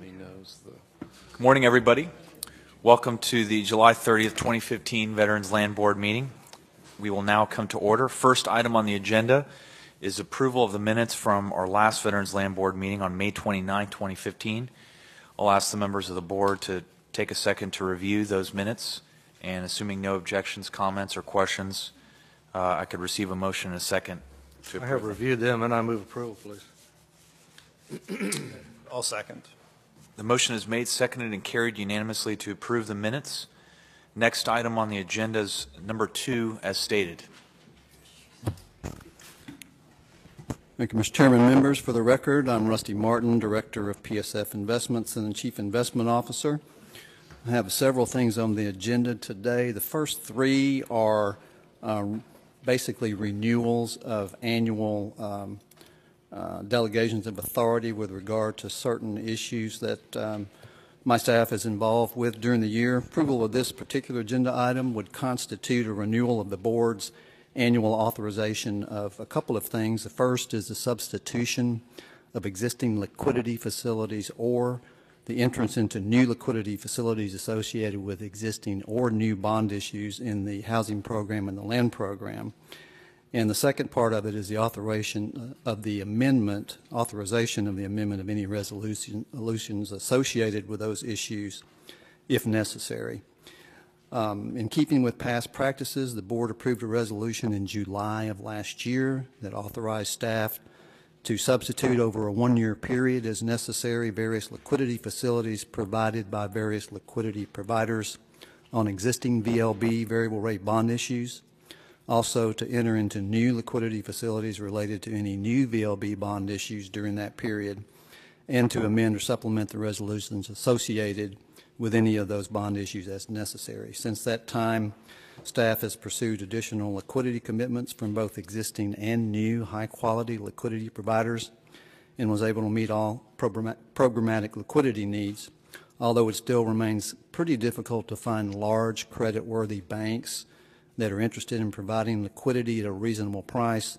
Good morning, everybody. Welcome to the July 30th, 2015 Veterans Land Board meeting. We will now come to order. First item on the agenda is approval of the minutes from our last Veterans Land Board meeting on May 29, 2015. I'll ask the members of the board to take a second to review those minutes, and assuming no objections, comments, or questions, I could receive a motion in a second to approve. I have reviewed them, and I move approval, please. I'll second. The motion is made, seconded, and carried unanimously to approve the minutes. Next item on the agenda is number 2, as stated. Thank you, Mr. Chairman. Members, for the record, I'm Rusty Martin, Director of PSF Investments and the Chief Investment Officer. I have several things on the agenda today. The first 3 are basically renewals of annual delegations of authority with regard to certain issues that my staff is involved with during the year. Approval of this particular agenda item would constitute a renewal of the board's annual authorization of a couple of things. The first is the substitution of existing liquidity facilities or the entrance into new liquidity facilities associated with existing or new bond issues in the housing program and the land program. And the second part of it is the authorization of the amendment of any resolutions associated with those issues, if necessary. In keeping with past practices, the board approved a resolution in July of last year that authorized staff to substitute over a 1-year period as necessary various liquidity facilities provided by various liquidity providers on existing VLB variable rate bond issues. Also, to enter into new liquidity facilities related to any new VLB bond issues during that period, and to amend or supplement the resolutions associated with any of those bond issues as necessary. Since that time, staff has pursued additional liquidity commitments from both existing and new high-quality liquidity providers and was able to meet all programmatic liquidity needs, although it still remains pretty difficult to find large credit-worthy banks that are interested in providing liquidity at a reasonable price.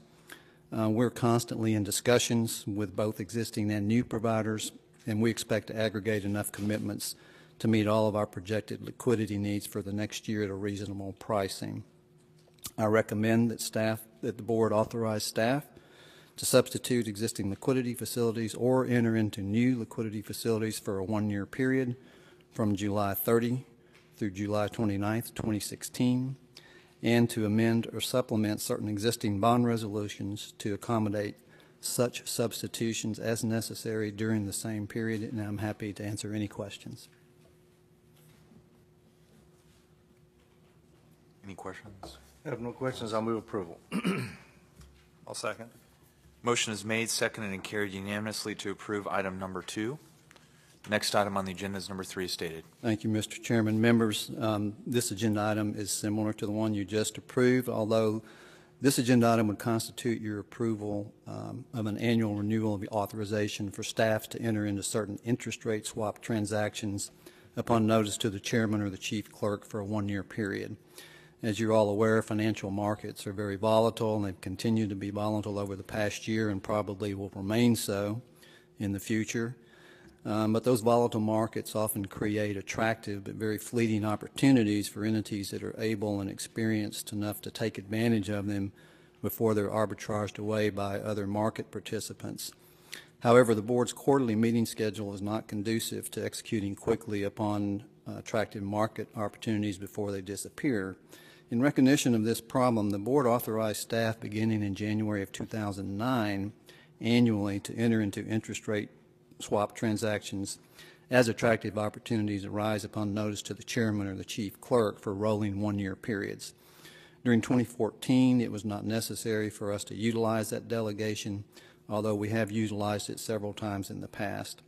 We're constantly in discussions with both existing and new providers, and we expect to aggregate enough commitments to meet all of our projected liquidity needs for the next year at a reasonable pricing. I recommend that the board authorize staff to substitute existing liquidity facilities or enter into new liquidity facilities for a 1-year period from July 30 through July 29th, 2016. And to amend or supplement certain existing bond resolutions to accommodate such substitutions as necessary during the same period, and I'm happy to answer any questions. Any questions? I have no questions. I'll move approval. I'll second. Motion is made, seconded, and carried unanimously to approve item number 2. Next item on the agenda is number 3, as stated. Thank you, Mr. Chairman. Members, this agenda item is similar to the one you just approved, although this agenda item would constitute your approval of an annual renewal of the authorization for staff to enter into certain interest rate swap transactions upon notice to the chairman or the chief clerk for a 1-year period. As you're all aware, financial markets are very volatile, and they've continued to be volatile over the past year and probably will remain so in the future. But those volatile markets often create attractive but very fleeting opportunities for entities that are able and experienced enough to take advantage of them before they're arbitraged away by other market participants. However, the board's quarterly meeting schedule is not conducive to executing quickly upon attractive market opportunities before they disappear. In recognition of this problem, the board authorized staff beginning in January of 2009 annually to enter into interest rate swap transactions as attractive opportunities arise upon notice to the chairman or the chief clerk for rolling 1-year periods. During 2014, it was not necessary for us to utilize that delegation, although we have utilized it several times in the past.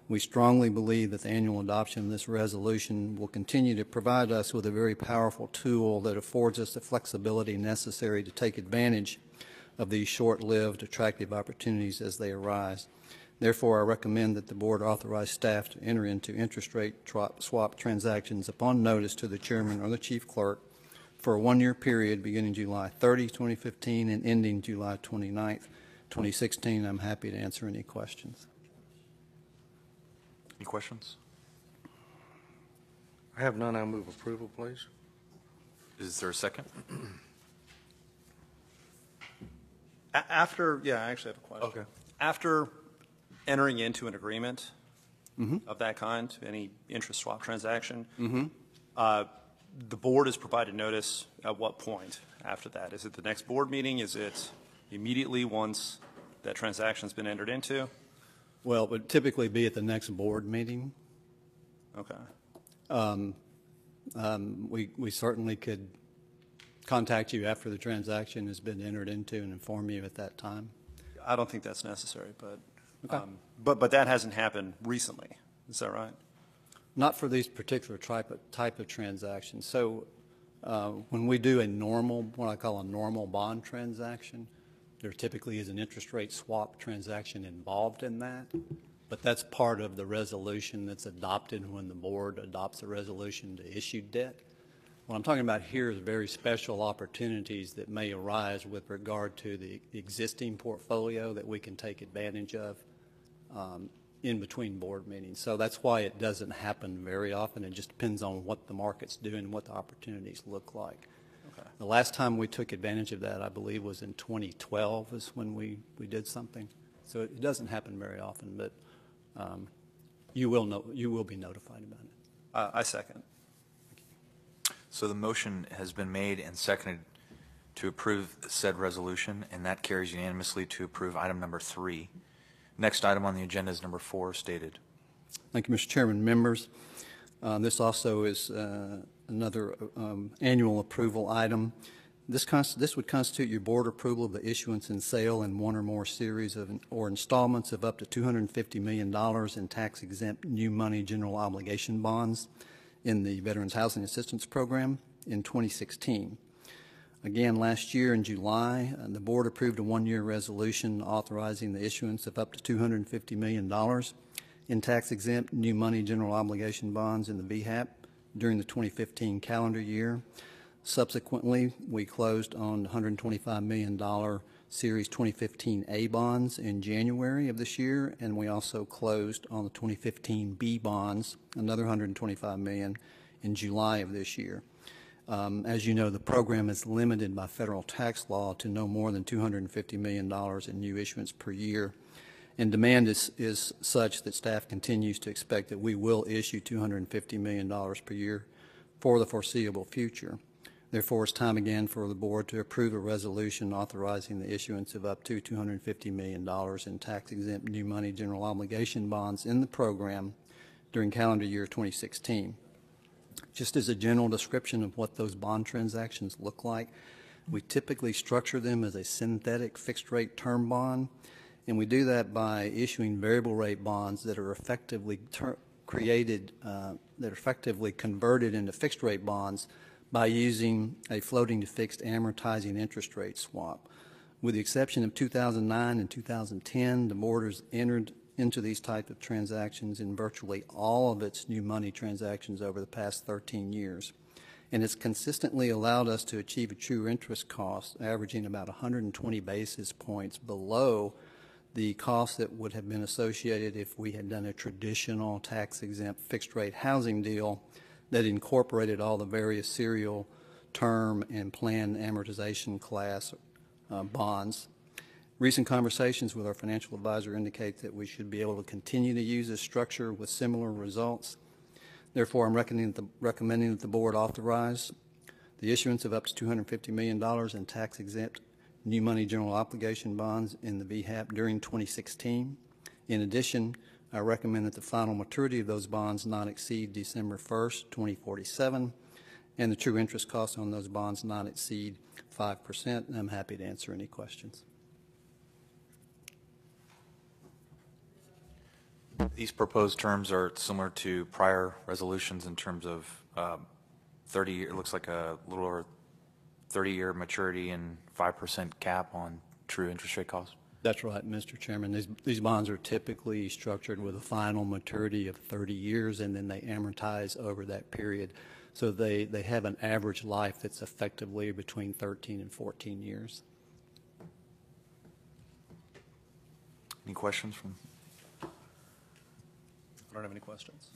We strongly believe that the annual adoption of this resolution will continue to provide us with a very powerful tool that affords us the flexibility necessary to take advantage of these short-lived attractive opportunities as they arise. Therefore, I recommend that the board authorize staff to enter into interest rate swap transactions upon notice to the chairman or the chief clerk for a 1-year period beginning July 30, 2015 and ending July 29, 2016. I'm happy to answer any questions. Any questions? I have none. I move approval, please. Is there a second? After, yeah, I actually have a question. Okay. After entering into an agreement of that kind, any interest swap transaction, the board has provided notice at what point after that? Is it the next board meeting? Is it immediately once that transaction's been entered into? Well, it would typically be at the next board meeting. Okay. We certainly could contact you after the transaction has been entered into and inform you at that time. I don't think that's necessary, but, Okay. but that hasn't happened recently. Is that right? Not for these particular type of transactions. So when we do a normal, what I call a normal bond transaction, there typically is an interest rate swap transaction involved in that. But that's part of the resolution that's adopted when the board adopts a resolution to issue debt. What I'm talking about here is very special opportunities that may arise with regard to the existing portfolio that we can take advantage of in between board meetings. So that's why it doesn't happen very often. It just depends on what the market's doing, what the opportunities look like. Okay. The last time we took advantage of that, I believe, was in 2012 is when we did something. So it doesn't happen very often, but you will be notified about it. I second. So the motion has been made and seconded to approve said resolution, and that carries unanimously to approve item number 3. Next item on the agenda is number 4, stated. Thank you, Mr. Chairman. Members, this also is another annual approval item. This would constitute your board approval of the issuance and sale in one or more series of or installments of up to $250 million in tax-exempt new money general obligation bonds in the Veterans Housing Assistance Program in 2016. Again, last year in July, the board approved a one-year resolution authorizing the issuance of up to $250 million in tax-exempt new money general obligation bonds in the VHAP during the 2015 calendar year. Subsequently, we closed on $125 million Series 2015 A bonds in January of this year, and we also closed on the 2015 B bonds, another $125 million, in July of this year. As you know, the program is limited by federal tax law to no more than $250 million in new issuance per year, and demand is such that staff continues to expect that we will issue $250 million per year for the foreseeable future. Therefore, it's time again for the board to approve a resolution authorizing the issuance of up to $250 million in tax-exempt new money general obligation bonds in the program during calendar year 2016. Just as a general description of what those bond transactions look like, we typically structure them as a synthetic fixed-rate term bond, and we do that by issuing variable rate bonds that are effectively converted into fixed-rate bonds by using a floating to fixed amortizing interest rate swap. With the exception of 2009 and 2010, the board has entered into these type of transactions in virtually all of its new money transactions over the past 13 years. And it's consistently allowed us to achieve a true interest cost averaging about 120 basis points below the cost that would have been associated if we had done a traditional tax-exempt fixed-rate housing deal that incorporated all the various serial term and planned amortization class bonds. Recent conversations with our financial advisor indicate that we should be able to continue to use this structure with similar results. Therefore, I'm recommending that the board authorize the issuance of up to $250 million in tax-exempt new money general obligation bonds in the VHAP during 2016. In addition, I recommend that the final maturity of those bonds not exceed December 1st, 2047, and the true interest cost on those bonds not exceed 5%, and I'm happy to answer any questions. These proposed terms are similar to prior resolutions in terms of 30, it looks like a little over 30-year maturity and 5% cap on true interest rate costs. That's right, Mr. Chairman. These bonds are typically structured with a final maturity of 30 years, and then they amortize over that period. So they have an average life that's effectively between 13 and 14 years. Any questions from? I don't have any questions.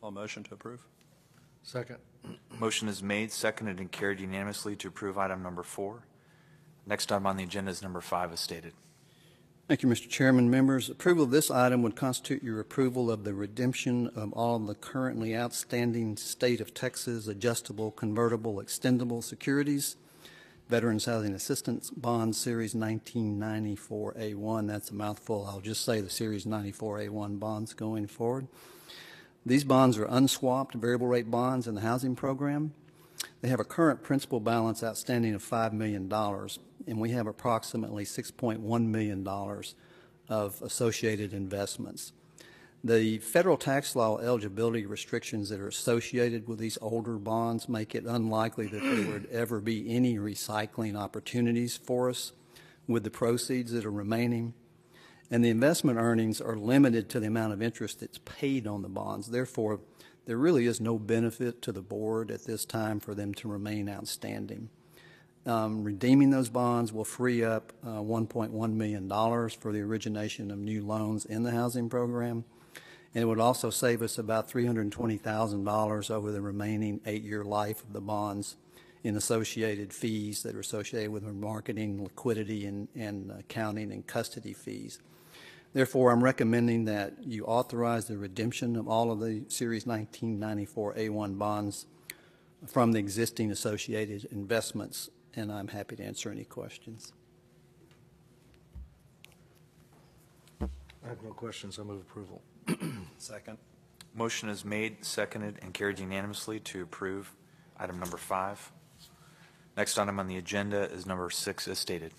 All motion to approve? Second. Motion is made, seconded, and carried unanimously to approve item number 4. Next item on the agenda is number 5, as stated. Thank you, Mr. Chairman. Members, approval of this item would constitute your approval of the redemption of all of the currently outstanding State of Texas adjustable, convertible, extendable securities, Veterans Housing Assistance Bond Series 1994A1. That's a mouthful. I'll just say the Series 94A1 bonds going forward. These bonds are unswapped variable rate bonds in the housing program. They have a current principal balance outstanding of $5 million, and we have approximately $6.1 million of associated investments. The federal tax law eligibility restrictions that are associated with these older bonds make it unlikely that there would ever be any recycling opportunities for us with the proceeds that are remaining. And the investment earnings are limited to the amount of interest that's paid on the bonds. Therefore, there really is no benefit to the board at this time for them to remain outstanding. Redeeming those bonds will free up $1.1 million for the origination of new loans in the housing program. And it would also save us about $320,000 over the remaining 8-year life of the bonds in associated fees that are associated with marketing, liquidity, and accounting and custody fees. Therefore, I'm recommending that you authorize the redemption of all of the Series 1994A1 bonds from the existing associated investments, and I'm happy to answer any questions. I have no questions. I move approval. Second. Motion is made, seconded, and carried unanimously to approve item number 5. Next item on the agenda is number 6, as stated.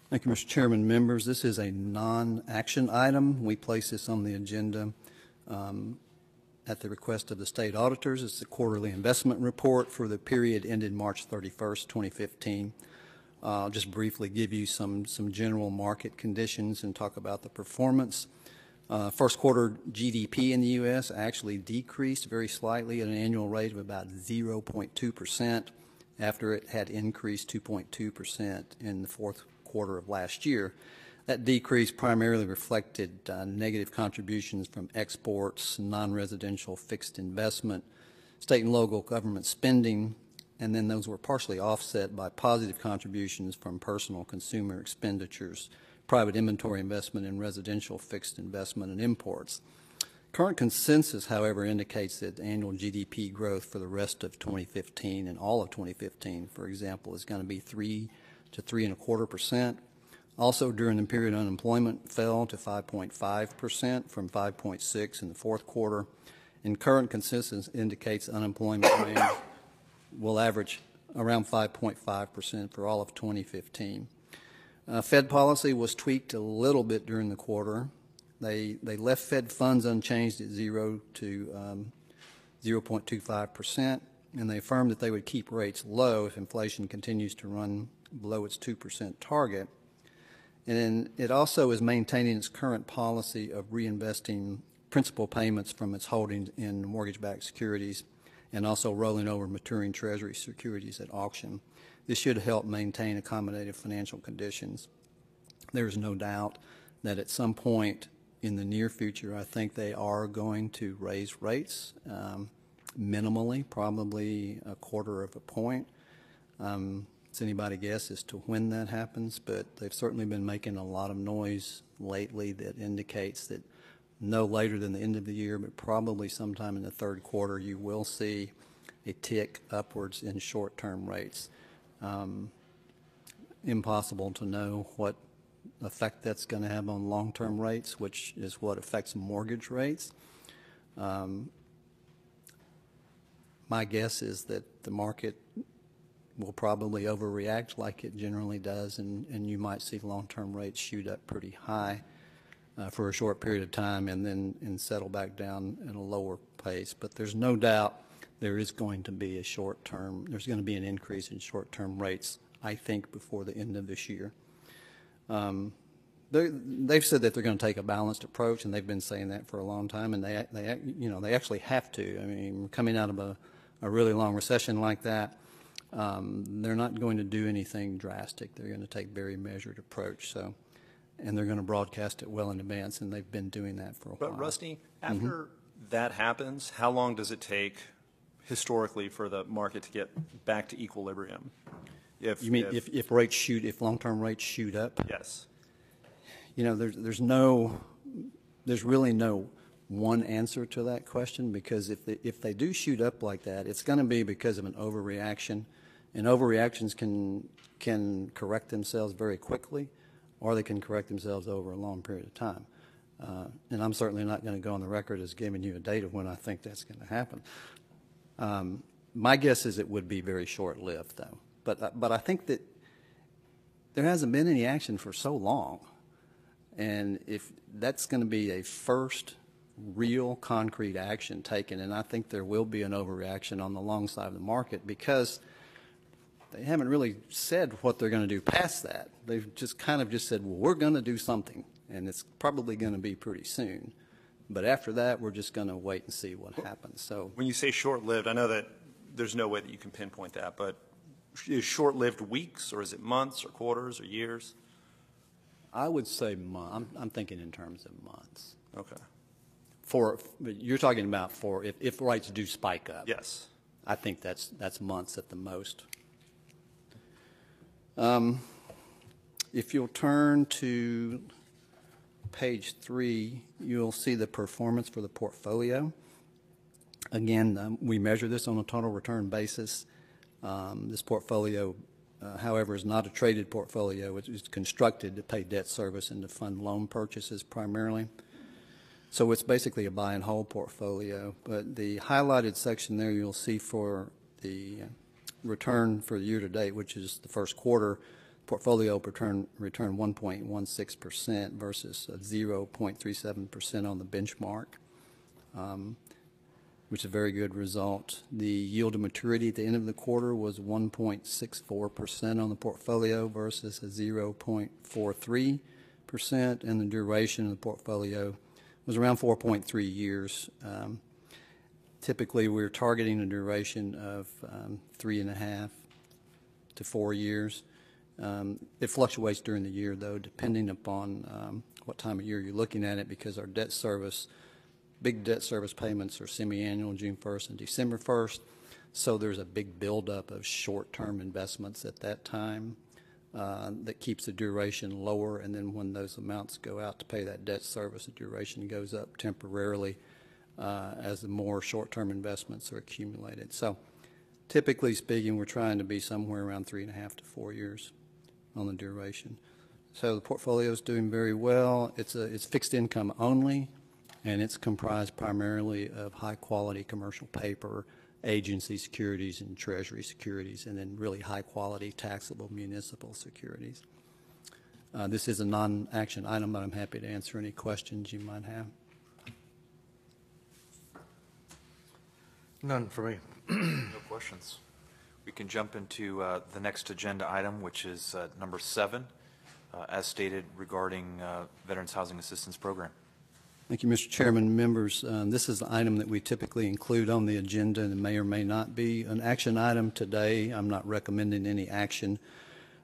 Thank you, Mr. Chairman. Members, this is a non-action item. We place this on the agenda at the request of the state auditors. It's the quarterly investment report for the period ended March 31st, 2015. I'll just briefly give you some general market conditions and talk about the performance. First quarter GDP in the U.S. actually decreased very slightly at an annual rate of about 0.2% after it had increased 2.2% in the fourth quarter of last year. That decrease primarily reflected negative contributions from exports, non-residential fixed investment, state and local government spending, and then those were partially offset by positive contributions from personal consumer expenditures, private inventory investment, and residential fixed investment and imports. Current consensus, however, indicates that annual GDP growth for the rest of 2015 and all of 2015, for example, is going to be 3 to 3.25%. Also, during the period, unemployment fell to 5.5% from 5.6% in the fourth quarter, and current consensus indicates unemployment range will average around 5.5% for all of 2015. Fed policy was tweaked a little bit during the quarter. They left Fed funds unchanged at 0 to 0.25%, and they affirmed that they would keep rates low if inflation continues to run below its 2% target. And then it also is maintaining its current policy of reinvesting principal payments from its holdings in mortgage-backed securities and also rolling over maturing Treasury securities at auction. This should help maintain accommodative financial conditions. There is no doubt that at some point in the near future, I think they are going to raise rates minimally, probably 1/4 point. It's anybody's guess as to when that happens, but they've certainly been making a lot of noise lately that indicates that no later than the end of the year, but probably sometime in the third quarter, you will see a tick upwards in short-term rates. Impossible to know what effect that's going to have on long-term rates, which is what affects mortgage rates. My guess is that the market will probably overreact like it generally does, and you might see long-term rates shoot up pretty high for a short period of time and then settle back down at a lower pace. But there's no doubt there is going to be there's going to be an increase in short-term rates, I think, before the end of this year. They've said that they're going to take a balanced approach, and they've been saying that for a long time, and they actually have to. I mean, coming out of a really long recession like that, they're not going to do anything drastic. They're going to take a very measured approach. So, and they're going to broadcast it well in advance, and they've been doing that for a while. But Rusty, after that happens, how long does it take historically for the market to get back to equilibrium? You mean if rates shoot, if long-term rates shoot up? Yes. You know, there's really no one answer to that question, because if they do shoot up like that, it's going to be because of an overreaction, and overreactions can correct themselves very quickly, or they can correct themselves over a long period of time. And I'm certainly not going to go on the record as giving you a date of when I think that's going to happen. My guess is it would be very short-lived, though. But I think that there hasn't been any action for so long, and if that's going to be a first real concrete action taken, and I think there will be an overreaction on the long side of the market, because they haven't really said what they're going to do past that. They've just kind of just said, well, we're going to do something, and it's probably going to be pretty soon. But after that, we're just going to wait and see what happens. So When you say short-lived, I know that there's no way that you can pinpoint that, but is short-lived weeks, or is it months or quarters or years? I would say I'm thinking in terms of months. Okay. But you're talking about for if rates do spike up. Yes. I think that's months at the most. If you'll turn to page 3, you'll see the performance for the portfolio. Again, we measure this on a total return basis. This portfolio, however, is not a traded portfolio. It's constructed to pay debt service and to fund loan purchases primarily. So it's basically a buy and hold portfolio. But the highlighted section there you'll see for the return for the year to date, which is the first quarter, portfolio returned 1.16% versus 0.37% on the benchmark, which is a very good result. The yield to maturity at the end of the quarter was 1.64% on the portfolio versus a 0.43%, and the duration of the portfolio was around 4.3 years. Typically, we're targeting a duration of 3.5 to 4 years. It fluctuates during the year, though, depending upon what time of year you're looking at it, because our debt service, big debt service payments are semi-annual, June 1st and December 1st. So there's a big buildup of short-term investments at that time that keeps the duration lower. And then when those amounts go out to pay that debt service, the duration goes up temporarily as the more short-term investments are accumulated. So typically speaking, we're trying to be somewhere around 3.5 to 4 years on the duration. So the portfolio is doing very well. It's fixed income only, and it's comprised primarily of high-quality commercial paper, agency securities, and treasury securities, and then really high-quality taxable municipal securities. This is a non-action item, but I'm happy to answer any questions you might have. None for me. No questions. We can jump into the next agenda item, which is number 7, as stated regarding Veterans Housing Assistance Program. Thank you, Mr. Chairman. Members, this is an item that we typically include on the agenda and may or may not be an action item today. I'm not recommending any action.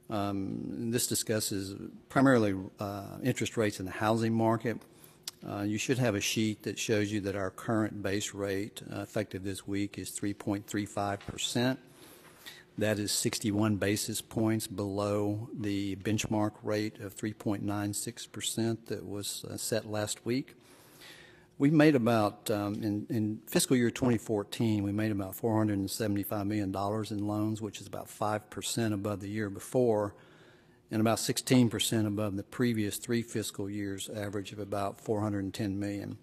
This discusses primarily interest rates in the housing market. You should have a sheet that shows you that our current base rate effective this week is 3.35%. That is 61 basis points below the benchmark rate of 3.96% that was set last week. We made about, in fiscal year 2014, we made about $475 million in loans, which is about 5% above the year before, and about 16% above the previous 3 fiscal years average of about $410 million.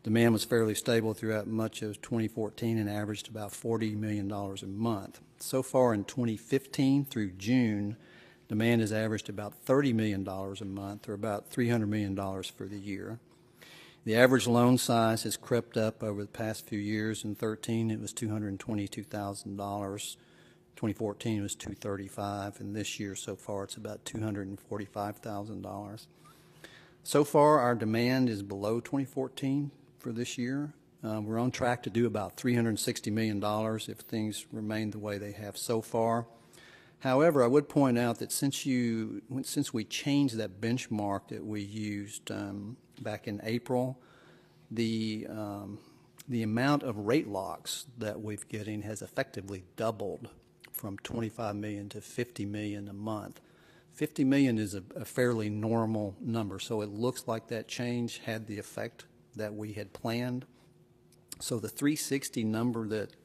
Demand was fairly stable throughout much of 2014 and averaged about $40 million a month. So far in 2015 through June, demand has averaged about $30 million a month, or about $300 million for the year. The average loan size has crept up over the past few years. In 2013, it was $222,000. 2014 it was $235,000, and this year so far it's about $245,000. So far, our demand is below 2014 for this year. We're on track to do about $360 million if things remain the way they have so far. However, I would point out that since we changed that benchmark that we used back in April, the amount of rate locks that we're getting has effectively doubled from 25 million to 50 million a month. 50 million is a fairly normal number, so it looks like that change had the effect that we had planned. So the 360 number that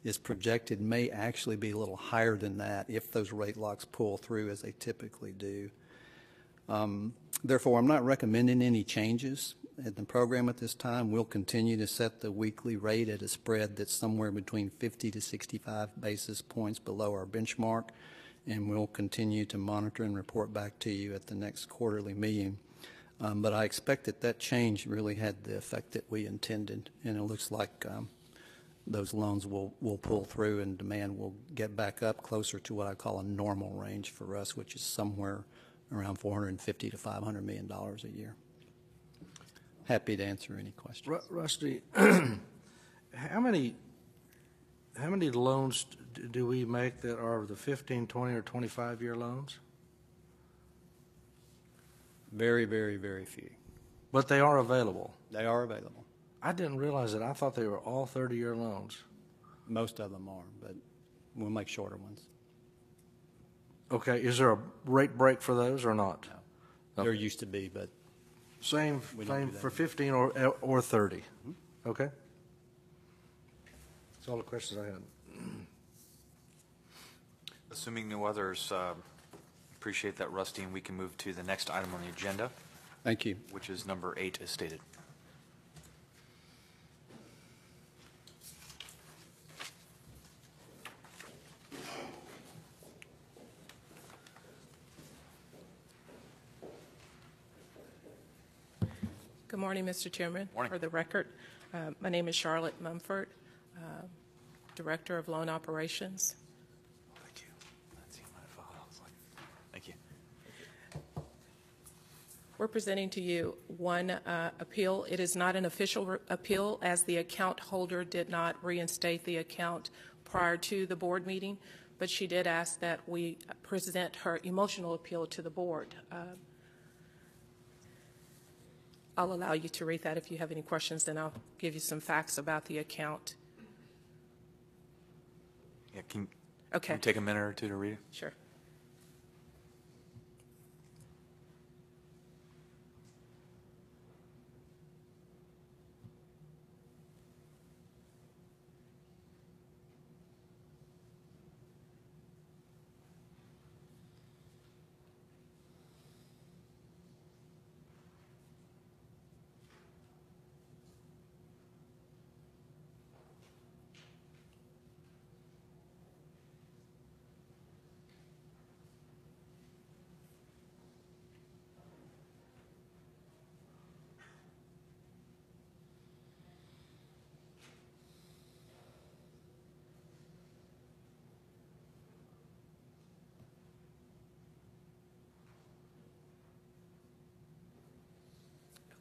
is projected may actually be a little higher than that if those rate locks pull through as they typically do. Therefore, I'm not recommending any changes in the program at this time. We'll continue to set the weekly rate at a spread that's somewhere between 50 to 65 basis points below our benchmark, and we'll continue to monitor and report back to you at the next quarterly meeting. But I expect that change really had the effect that we intended, and it looks like those loans will pull through and demand will get back up closer to what I call a normal range for us, which is somewhere around $450 to $500 million a year. Happy to answer any questions. Rusty, how many loans do we make that are the 15, 20, or 25-year loans? Very, very, very few. But they are available. They are available. I didn't realize that. I thought they were all 30-year loans. Most of them are, but we'll make shorter ones. Okay, is there a rate break for those or not? No. There used to be, but Same We don't do that. for 15 or 30. Mm-hmm. Okay. That's all the questions I had. Assuming no others, appreciate that, Rusty, and we can move to the next item on the agenda, thank you. which is number 8 as stated. Good morning, Mr. Chairman. Morning. For the record, my name is Charlotte Mumford, Director of Loan Operations. Thank you. That's in my file. I was like, thank you. We're presenting to you one appeal. It is not an official appeal, as the account holder did not reinstate the account prior to the board meeting, but she did ask that we present her emotional appeal to the board. I'll allow you to read that. If you have any questions, then I'll give you some facts about the account. Yeah, can Okay. you take a minute or two to read it? Sure.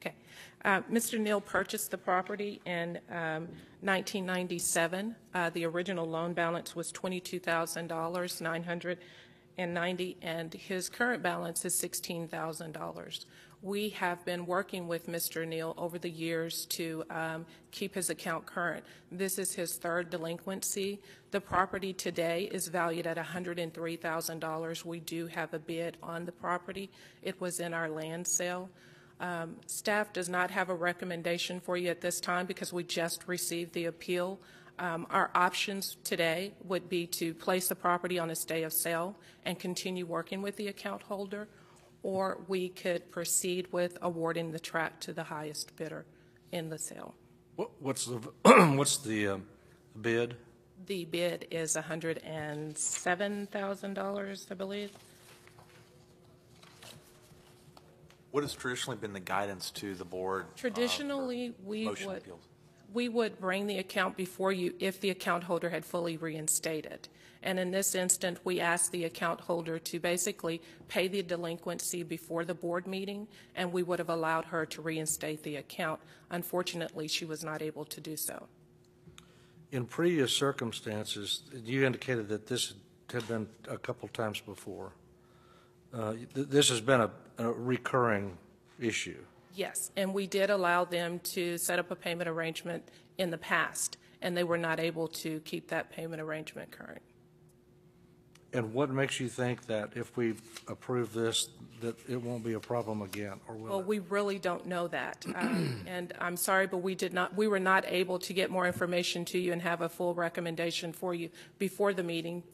Okay. Mr. Neal purchased the property in 1997. The original loan balance was $22,990, and his current balance is $16,000. We have been working with Mr. Neal over the years to keep his account current. This is his third delinquency. The property today is valued at $103,000. We do have a bid on the property. It was in our land sale. Staff does not have a recommendation for you at this time because we just received the appeal. Our options today would be to place the property on a stay of sale and continue working with the account holder, or we could proceed with awarding the tract to the highest bidder in the sale. What's the what's the bid? The bid is $107,000, I believe. What has traditionally been the guidance to the board? Traditionally, motion we would bring the account before you if the account holder had fully reinstated. And in this instance, we asked the account holder to basically pay the delinquency before the board meeting, and we would have allowed her to reinstate the account. Unfortunately, she was not able to do so. In previous circumstances, you indicated that this had been a couple times before. This has been a recurring issue. Yes, and we did allow them to set up a payment arrangement in the past, and they were not able to keep that payment arrangement current. And what makes you think that if we approve this, that it won't be a problem again, or will Well, it? we really don't know that. And I'm sorry, but we were not able to get more information to you and have a full recommendation for you before the meeting.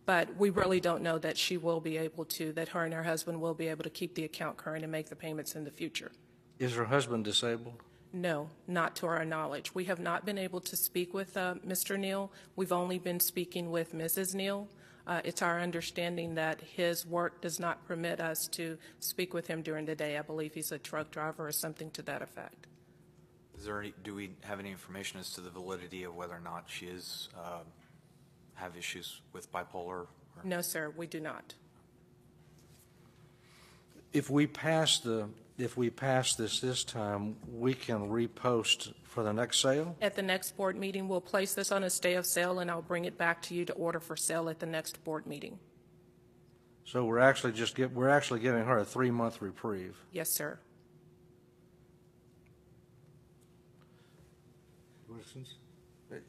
But we really don't know that she will be able to, that her and her husband will be able to keep the account current and make the payments in the future. Is her husband disabled? No, not to our knowledge. We have not been able to speak with Mr. Neal. We've only been speaking with Mrs. Neal. It's our understanding that his work does not permit us to speak with him during the day. I believe he's a truck driver or something to that effect. Do we have any information as to the validity of whether or not she is have issues with bipolar? Or? No, sir, we do not. If we pass this time, we can repost for the next sale? At the next board meeting, we'll place this on a stay of sale, and I'll bring it back to you to order for sale at the next board meeting. So we're actually giving her a 3-month reprieve. Yes, sir.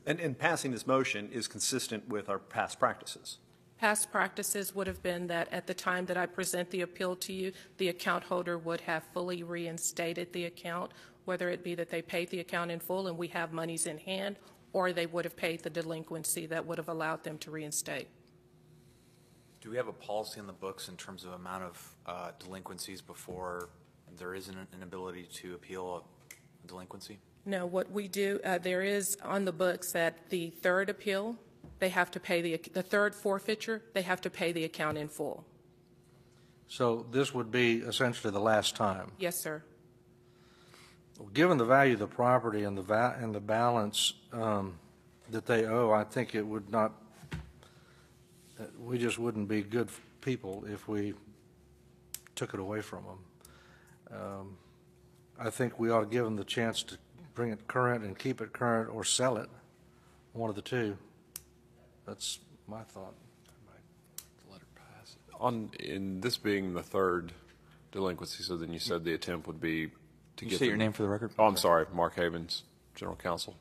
And passing this motion is consistent with our past practices. Past practices would have been that at the time that I present the appeal to you, the account holder would have fully reinstated the account, whether it be that they paid the account in full and we have monies in hand, or they would have paid the delinquency that would have allowed them to reinstate. Do we have a policy in the books in terms of amount of delinquencies before there is an ability to appeal a delinquency? No, what we do, there is on the books that the third appeal, they have to pay the third forfeiture, they have to pay the account in full. So this would be essentially the last time. Yes, sir. Given the value of the property and the balance that they owe, I think it would not. We just wouldn't be good people if we took it away from them. I think we ought to give them the chance to bring it current and keep it current, or sell it. One of the two. That's my thought. In this being the third delinquency, so then you said the attempt would be to Can you get say your them- name for the record? Oh, I'm sorry, Mark Havens, General Counsel.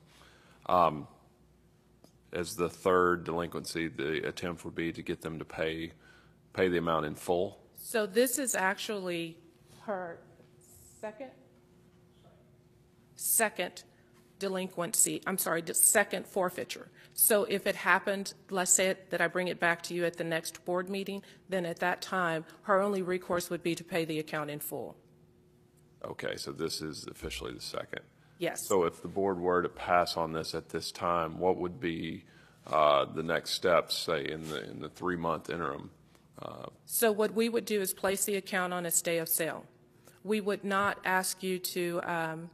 As the third delinquency, the attempt would be to get them to pay the amount in full. So this is actually her second delinquency, I'm sorry, second forfeiture. So if it happened, let's say that I bring it back to you at the next board meeting, then at that time, her only recourse would be to pay the account in full. Okay, so this is officially the second. Yes. So if the board were to pass on this at this time, what would be the next steps, say, in the 3-month interim? So what we would do is place the account on a stay of sale. We would not ask you to,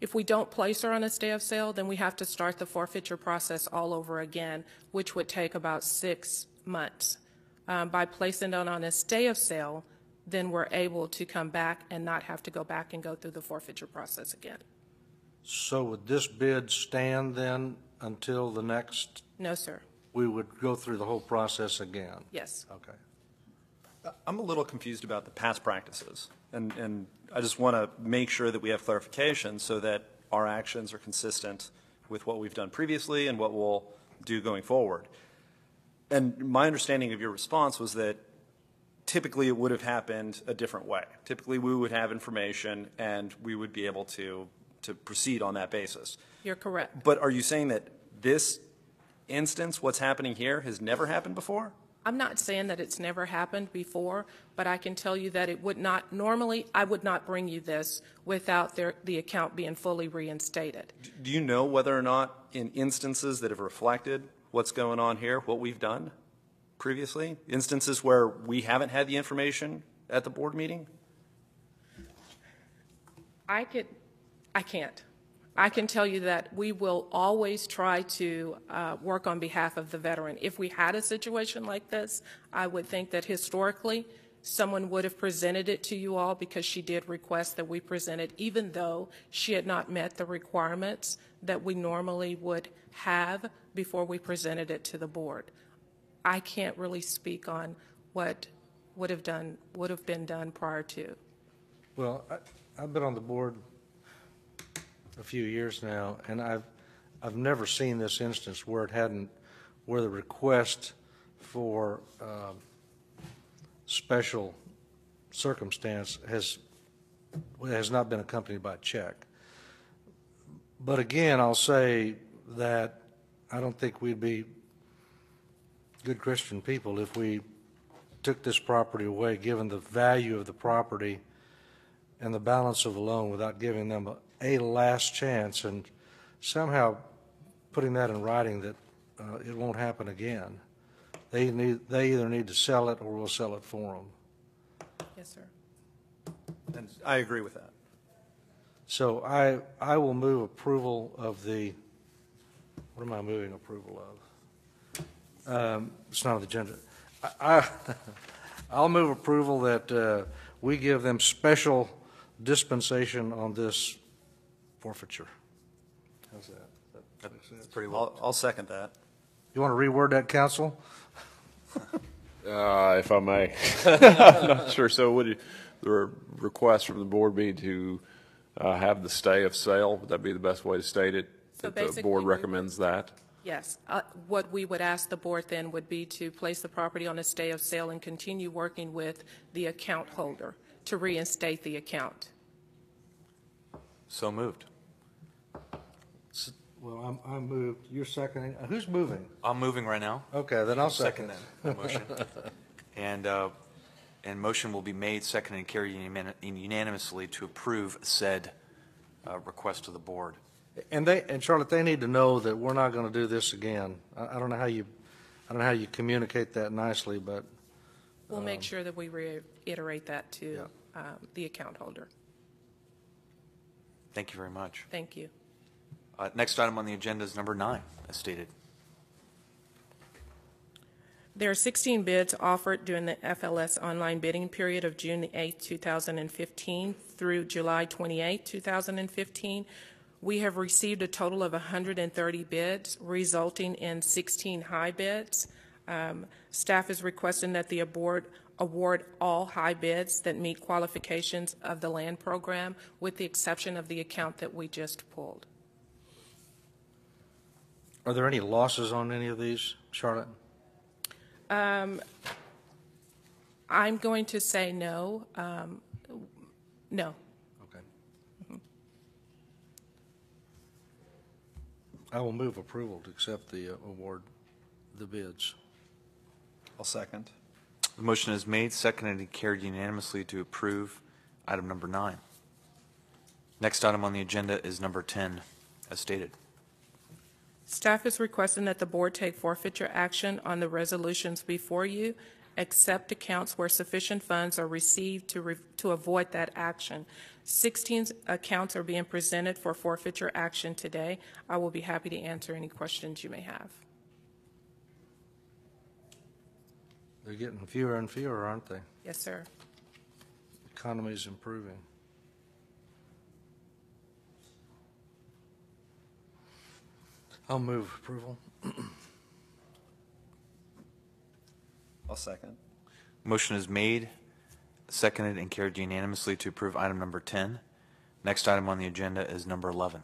if we don't place her on a stay of sale, then we have to start the forfeiture process all over again, which would take about 6 months. By placing it on a stay of sale, then we're able to come back and not have to go back and go through the forfeiture process again. So would this bid stand then until the next? No, sir. We would go through the whole process again? Yes. Okay. I'm a little confused about the past practices, and I just want to make sure that we have clarification so that our actions are consistent with what we've done previously and what we'll do going forward. And my understanding of your response was that typically it would have happened a different way. Typically we would have information and we would be able to proceed on that basis. You're correct. But are you saying that this instance, what's happening here, has never happened before? I'm not saying that it's never happened before, but I can tell you that it would not, normally, I would not bring you this without the account being fully reinstated. Do you know whether or not in instances that have reflected what's going on here, what we've done previously, instances where we haven't had the information at the board meeting? I can't. I can tell you that we will always try to work on behalf of the veteran. If we had a situation like this, I would think that historically someone would have presented it to you all because she did request that we present it, even though she had not met the requirements that we normally would have before we presented it to the board. I can't really speak on what would have been done prior to. Well, I've been on the board a few years now, and I've never seen this instance where the request for special circumstance has not been accompanied by a check. But again, I'll say that I don't think we'd be good Christian people if we took this property away, given the value of the property and the balance of the loan, without giving them a last chance and somehow putting that in writing that it won't happen again. They either need to sell it or we'll sell it for them. Yes, sir. And I agree with that. So I will move approval of the, what am I moving approval of? It's not on the agenda. I'll move approval that we give them special dispensation on this forfeiture. How's that? That's pretty well. I'll second that. You want to reword that, counsel? If I may. I'm not sure. So would the request from the board be to have the stay of sale? Would that be the best way to state it? So That the basically board we- recommends that? Yes. What we would ask the board then would be to place the property on a stay of sale and continue working with the account holder to reinstate the account. So moved. Well, I'm moved. You're seconding. Who's moving? I'm moving right now. Okay, then I'll second Second that motion. And motion will be made, seconded, and carried unanimously to approve said request to the board. And Charlotte, they need to know that we're not going to do this again. I don't know how you communicate that nicely, but We'll make sure that we reiterate that to the account holder. Thank you very much. Thank you. Next item on the agenda is number 9, as stated. There are 16 bids offered during the FLS online bidding period of June 8, 2015 through July 28, 2015. We have received a total of 130 bids, resulting in 16 high bids. Staff is requesting that the board award all high bids that meet qualifications of the land program, with the exception of the account that we just pulled. are there any losses on any of these, Charlotte? I'm going to say no. No. Okay. I will move approval to accept the award, the bids. I'll second. The motion is made, seconded, and carried unanimously to approve item number 9. Next item on the agenda is number 10, as stated. Staff is requesting that the board take forfeiture action on the resolutions before you, except accounts where sufficient funds are received to avoid that action. 16 accounts are being presented for forfeiture action today. I will be happy to answer any questions you may have. They're getting fewer and fewer, aren't they? Yes, sir. The economy's improving. I'll move approval. I'll second. Motion is made, seconded, and carried unanimously to approve item number 10. Next item on the agenda is number 11.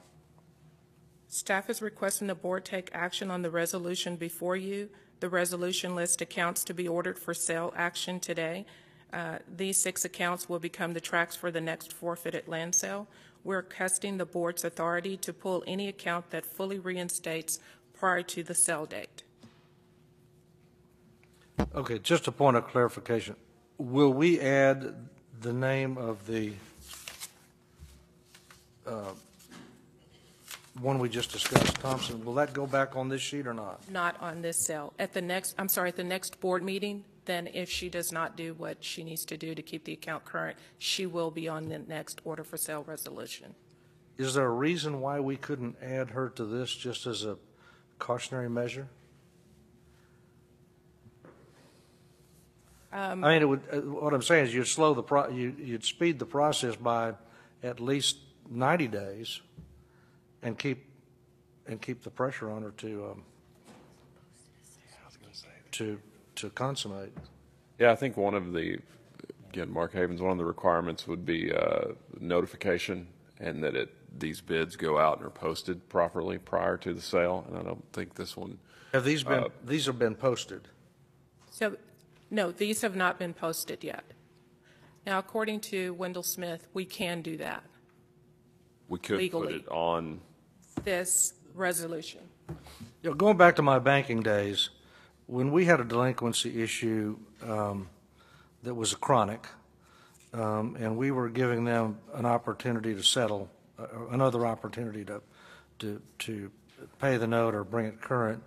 Staff is requesting the board take action on the resolution before you. The resolution lists accounts to be ordered for sale action today. These 6 accounts will become the tracks for the next forfeited land sale. We're requesting the board's authority to pull any account that fully reinstates prior to the sale date. Okay, just a point of clarification. Will we add the name of the one we just discussed, Thompson? Will that go back on this sheet or not? Not on this sale. At the next board meeting, then if she does not do what she needs to do to keep the account current, she will be on the next order for sale resolution. Is there a reason why we couldn't add her to this just as a cautionary measure? I mean, it would. What I'm saying is, you'd you'd speed the process by at least 90 days, and keep the pressure on her to to consummate. Yeah, I think one of the, again, Mark Havens, one of the requirements would be notification, and that these bids go out and are posted properly prior to the sale, and I don't think this one. Have these have been posted? So, no, these have not been posted yet. Now, according to Wendell Smith, we can do that, We could Legally. put it on. this resolution. You know, going back to my banking days, when we had a delinquency issue that was chronic, and we were giving them an opportunity to settle, another opportunity to pay the note or bring it current,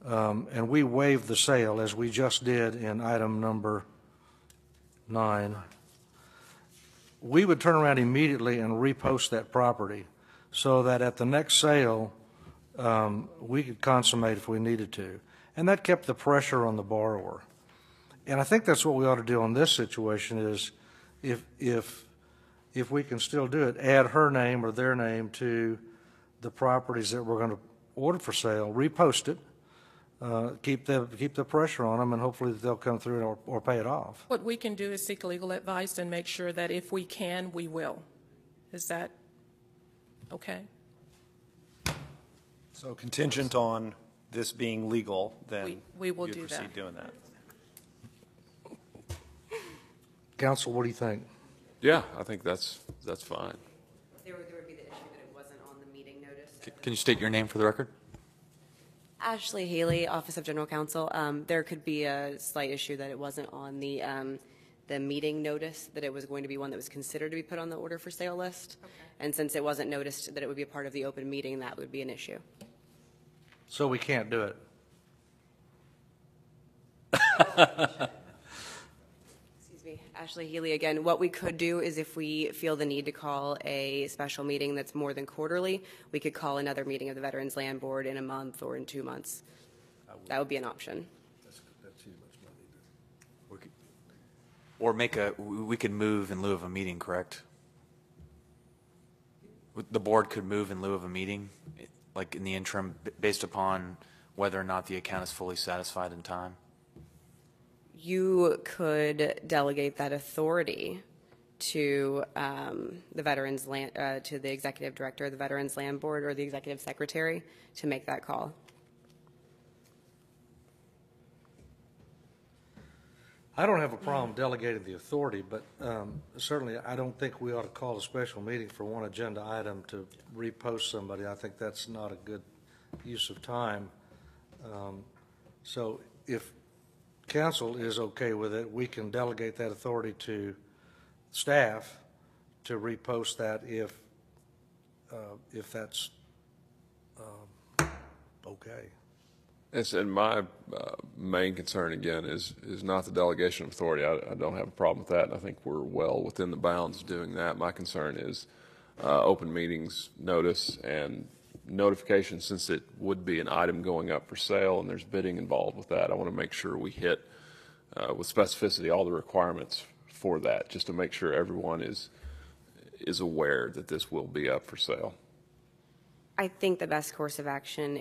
and we waived the sale, as we just did in item number 9, we would turn around immediately and repost that property so that at the next sale, we could consummate if we needed to. And that kept the pressure on the borrower. And I think that's what we ought to do on this situation is if we can still do it, add her name or their name to the properties that we're going to order for sale, repost it, keep the pressure on them, and hopefully they'll come through or pay it off. What we can do is seek legal advice and make sure that if we can, we will. Is that okay? So contingent on this being legal, then We will you'd do proceed that. doing that. Counsel, what do you think? Yeah, I think that's fine. There would be the issue that it wasn't on the meeting notice. Can you state your name for the record? Ashley Haley, Office of General Counsel. There could be a slight issue that it wasn't on the meeting notice, that it was going to be one that was considered to be put on the order for sale list. Okay. And since it wasn't noticed that it would be a part of the open meeting, that would be an issue. So we can't do it. Excuse me, Ashley Healy again. What we could do is if we feel the need to call a special meeting that's more than quarterly, we could call another meeting of the Veterans Land Board in a month or in 2 months. That would be an option. Or we could move in lieu of a meeting, correct? The board could move in lieu of a meeting, like in the interim, based upon whether or not the account is fully satisfied in time? You could delegate that authority to the Veterans Land, to the Executive Director of the Veterans Land Board or the Executive Secretary to make that call. I don't have a problem delegating the authority, but certainly I don't think we ought to call a special meeting for one agenda item to repost somebody. I think that's not a good use of time. So if council is okay with it, we can delegate that authority to staff to repost that if that's okay. And my main concern, again, is not the delegation of authority. I don't have a problem with that, and I think we're well within the bounds of doing that. My concern is open meetings notice and notification, since it would be an item going up for sale and there's bidding involved with that. I want to make sure we hit with specificity all the requirements for that, just to make sure everyone is aware that this will be up for sale. I think the best course of action,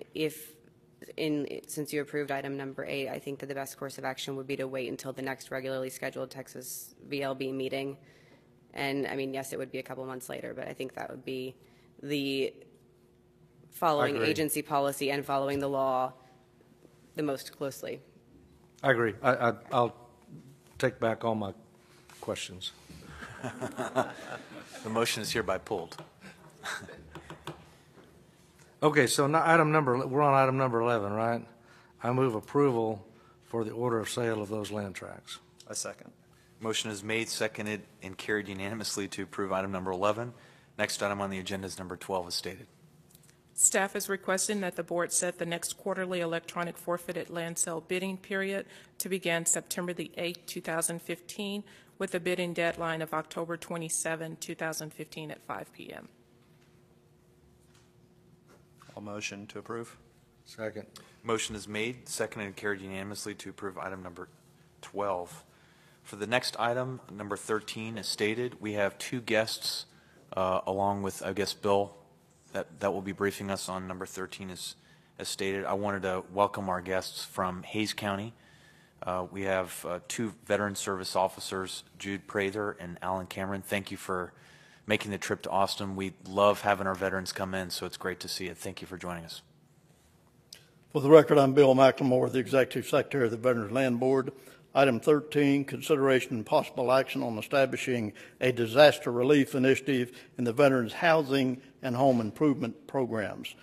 since you approved item number 8, I think that the best course of action would be to wait until the next regularly scheduled Texas VLB meeting. And I mean, yes, it would be a couple months later, but I think that would be the following agency policy and following the law the most closely. I agree. I'll take back all my questions. The motion is hereby pulled. Okay, so now we're on item number 11, right? I move approval for the order of sale of those land tracts. A second. Motion is made, seconded, and carried unanimously to approve item number 11. Next item on the agenda is number 12 as stated. Staff is requesting that the board set the next quarterly electronic forfeited land sale bidding period to begin September the 8th, 2015, with a bidding deadline of October 27, 2015 at 5 p.m. All motion to approve. Second. Motion is made, seconded, and carried unanimously to approve item number 12. For the next item, number 13, as stated, we have 2 guests, along with, I guess, Bill, that will be briefing us on number 13 as stated. I wanted to welcome our guests from Hays County, We have two veteran service officers, Jude Prather and Alan Cameron. Thank you for making the trip to Austin. We love having our veterans come in, so it's great to see it. Thank you for joining us. For the record, I'm Bill McLemore, the Executive Secretary of the Veterans Land Board. Item 13, consideration and possible action on establishing a disaster relief initiative in the veterans' housing and home improvement programs.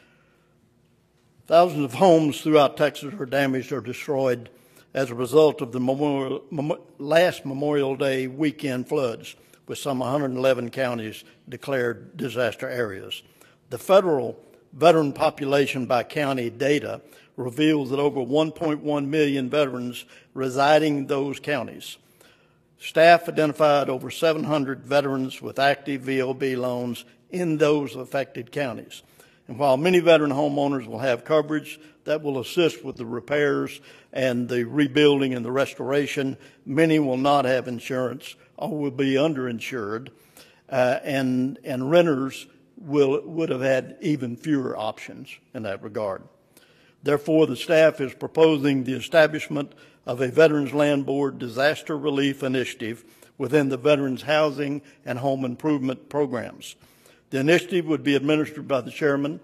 Thousands of homes throughout Texas are damaged or destroyed as a result of the last Memorial Day weekend floods, with some 111 counties declared disaster areas. The federal veteran population by county data reveals that over 1.1 million veterans residing in those counties. Staff identified over 700 veterans with active VOB loans in those affected counties. And while many veteran homeowners will have coverage that will assist with the repairs and the rebuilding and the restoration, many will not have insurance or will be underinsured, and renters would have had even fewer options in that regard. Therefore, the staff is proposing the establishment of a Veterans Land Board disaster relief initiative within the veterans' housing and home improvement programs. The initiative would be administered by the chairman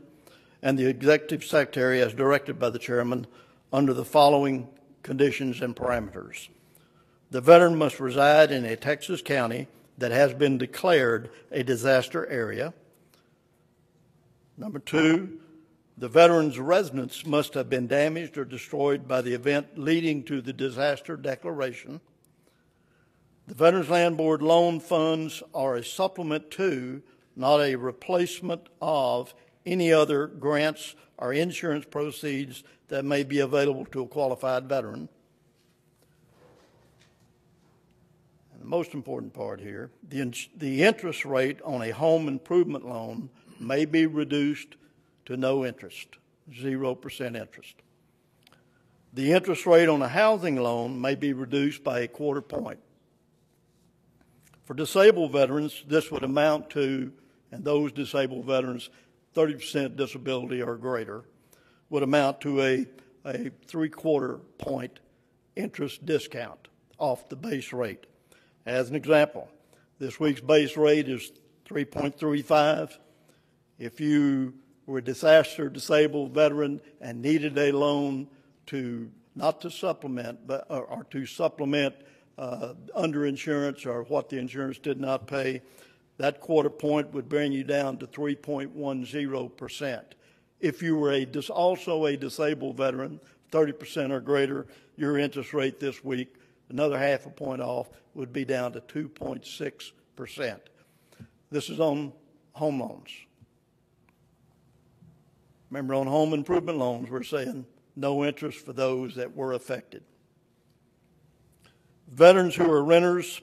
and the executive secretary as directed by the chairman under the following conditions and parameters. The veteran must reside in a Texas county that has been declared a disaster area. Number two, the veteran's residence must have been damaged or destroyed by the event leading to the disaster declaration. The Veterans Land Board loan funds are a supplement to, not a replacement of, any other grants or insurance proceeds that may be available to a qualified veteran. And the most important part here, the interest rate on a home improvement loan may be reduced to no interest, 0% interest. The interest rate on a housing loan may be reduced by a quarter point. For disabled veterans, this would amount to, and those disabled veterans, 30% disability or greater, would amount to a 3/4 point interest discount off the base rate. As an example, this week's base rate is 3.35. If you were a disaster disabled veteran and needed a loan to, not to supplement, but or to supplement underinsurance or what the insurance did not pay, that quarter point would bring you down to 3.10%. If you were also a disabled veteran, 30% or greater, your interest rate this week, another half a point off, would be down to 2.6%. This is on home loans. Remember, on home improvement loans, we're saying no interest for those that were affected. Veterans who are renters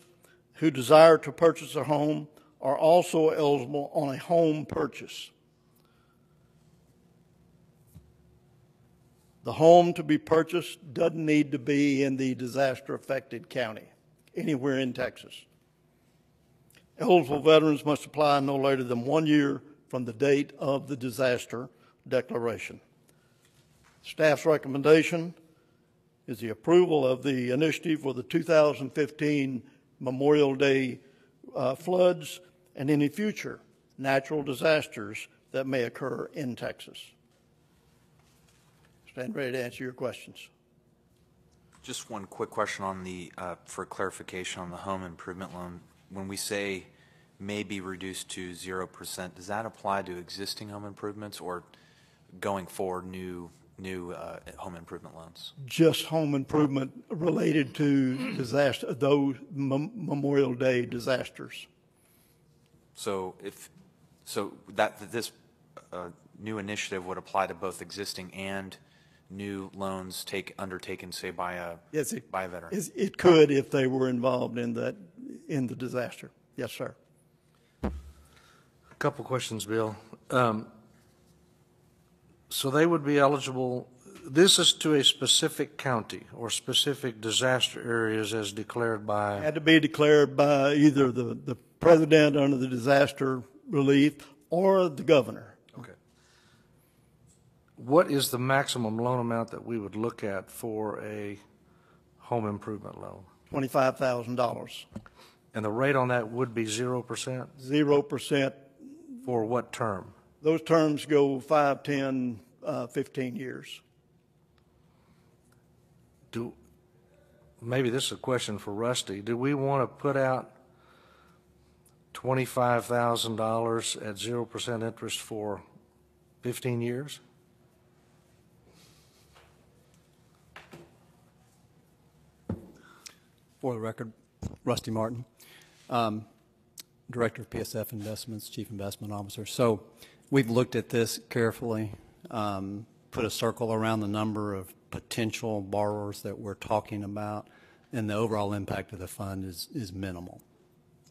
who desire to purchase a home are also eligible on a home purchase. The home to be purchased doesn't need to be in the disaster-affected county, anywhere in Texas. Eligible veterans must apply no later than 1 year from the date of the disaster declaration. Staff's recommendation is the approval of the initiative for the 2015 Memorial Day floods and any future natural disasters that may occur in Texas. Stand ready to answer your questions. Just one quick question on the, for clarification on the home improvement loan. When we say may be reduced to 0%, does that apply to existing home improvements or going forward new home improvement loans? Just home improvement related to disaster, those Memorial Day disasters. So this new initiative would apply to both existing and new loans undertaken, say, by a veteran? It could if they were involved in the disaster. Yes, sir. A couple questions, Bill. So they would be eligible. This is to a specific county or specific disaster areas as declared by? Had to be declared by either the president under the disaster relief or the governor. Okay. What is the maximum loan amount that we would look at for a home improvement loan? $25,000. And the rate on that would be 0%? 0%. For what term? Those terms go 5, 10, 15 years. Maybe this is a question for Rusty. Do we want to put out $25,000 at 0% interest for 15 years? For the record, Rusty Martin, Director of PSF Investments, Chief Investment Officer. So we've looked at this carefully, put a circle around the number of potential borrowers that we're talking about, and the overall impact of the fund is minimal,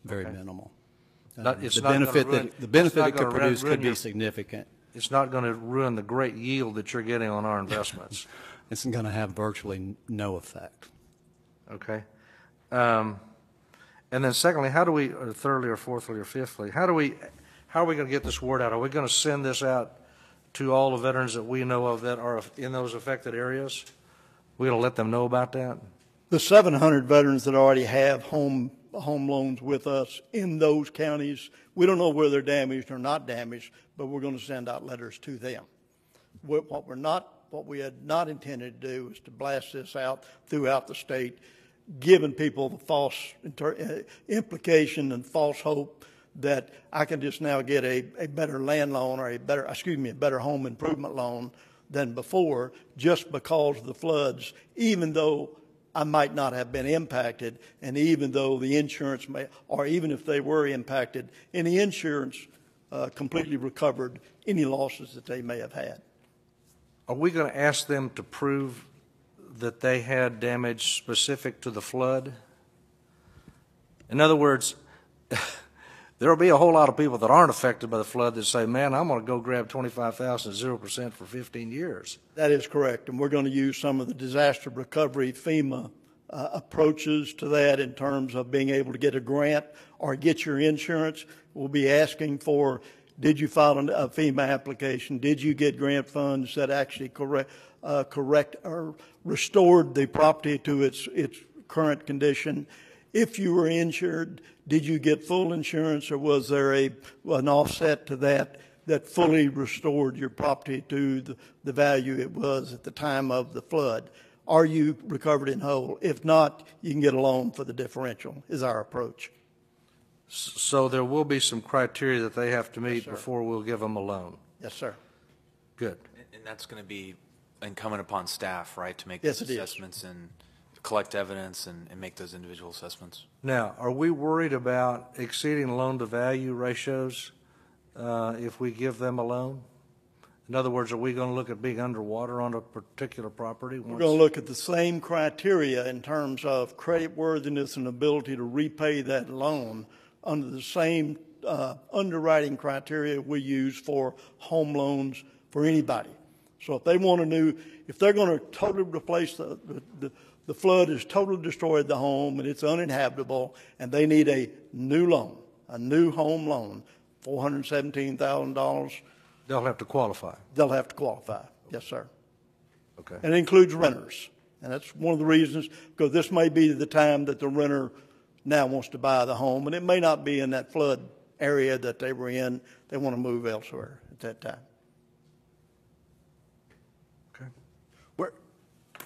very minimal. The benefit it could produce could be significant. It's not going to ruin the great yield that you're getting on our investments. It's going to have virtually no effect. Okay. And then secondly, how do we, or thirdly or fourthly or fifthly, how are we going to get this word out? Are we going to send this out to all the veterans that we know of that are in those affected areas? We're going to let them know about that? The 700 veterans that already have home loans with us in those counties, we don't know whether they're damaged or not damaged, but we're going to send out letters to them. What we had not intended to do is to blast this out throughout the state, giving people the false implication and false hope that I can just now get a better land loan or a better home improvement loan than before just because of the floods, even though I might not have been impacted, and even though the insurance may, or even if they were impacted, and the insurance completely recovered any losses that they may have had. Are we going to ask them to prove that they had damage specific to the flood? In other words, there will be a whole lot of people that aren't affected by the flood that say, man, I'm going to go grab $25,000 0% for 15 years. That is correct, and we're going to use some of the disaster recovery FEMA approaches to that in terms of being able to get a grant or get your insurance. We'll be asking for, did you file a FEMA application? Did you get grant funds that actually correct or restored the property to its current condition? If you were insured, did you get full insurance, or was there an offset to that fully restored your property to the value it was at the time of the flood? Are you recovered in whole? If not, you can get a loan for the differential, is our approach. So there will be some criteria that they have to meet before we'll give them a loan. Yes, sir. Good. And that's going to be incumbent upon staff, right, to make Yes, those it is. assessments and collect evidence and make those individual assessments? Now, are we worried about exceeding loan-to-value ratios if we give them a loan? In other words, are we going to look at being underwater on a particular property? We're going to look at the same criteria in terms of creditworthiness and ability to repay that loan under the same underwriting criteria we use for home loans for anybody. So if they want if they're going to totally replace the flood has totally destroyed the home and it's uninhabitable, and they need a new loan, a new home loan, $417,000. They'll have to qualify. They'll have to qualify. Yes, sir. Okay. And it includes renters. And that's one of the reasons, because this may be the time that the renter now wants to buy the home, and it may not be in that flood area that they were in. They want to move elsewhere at that time. Okay.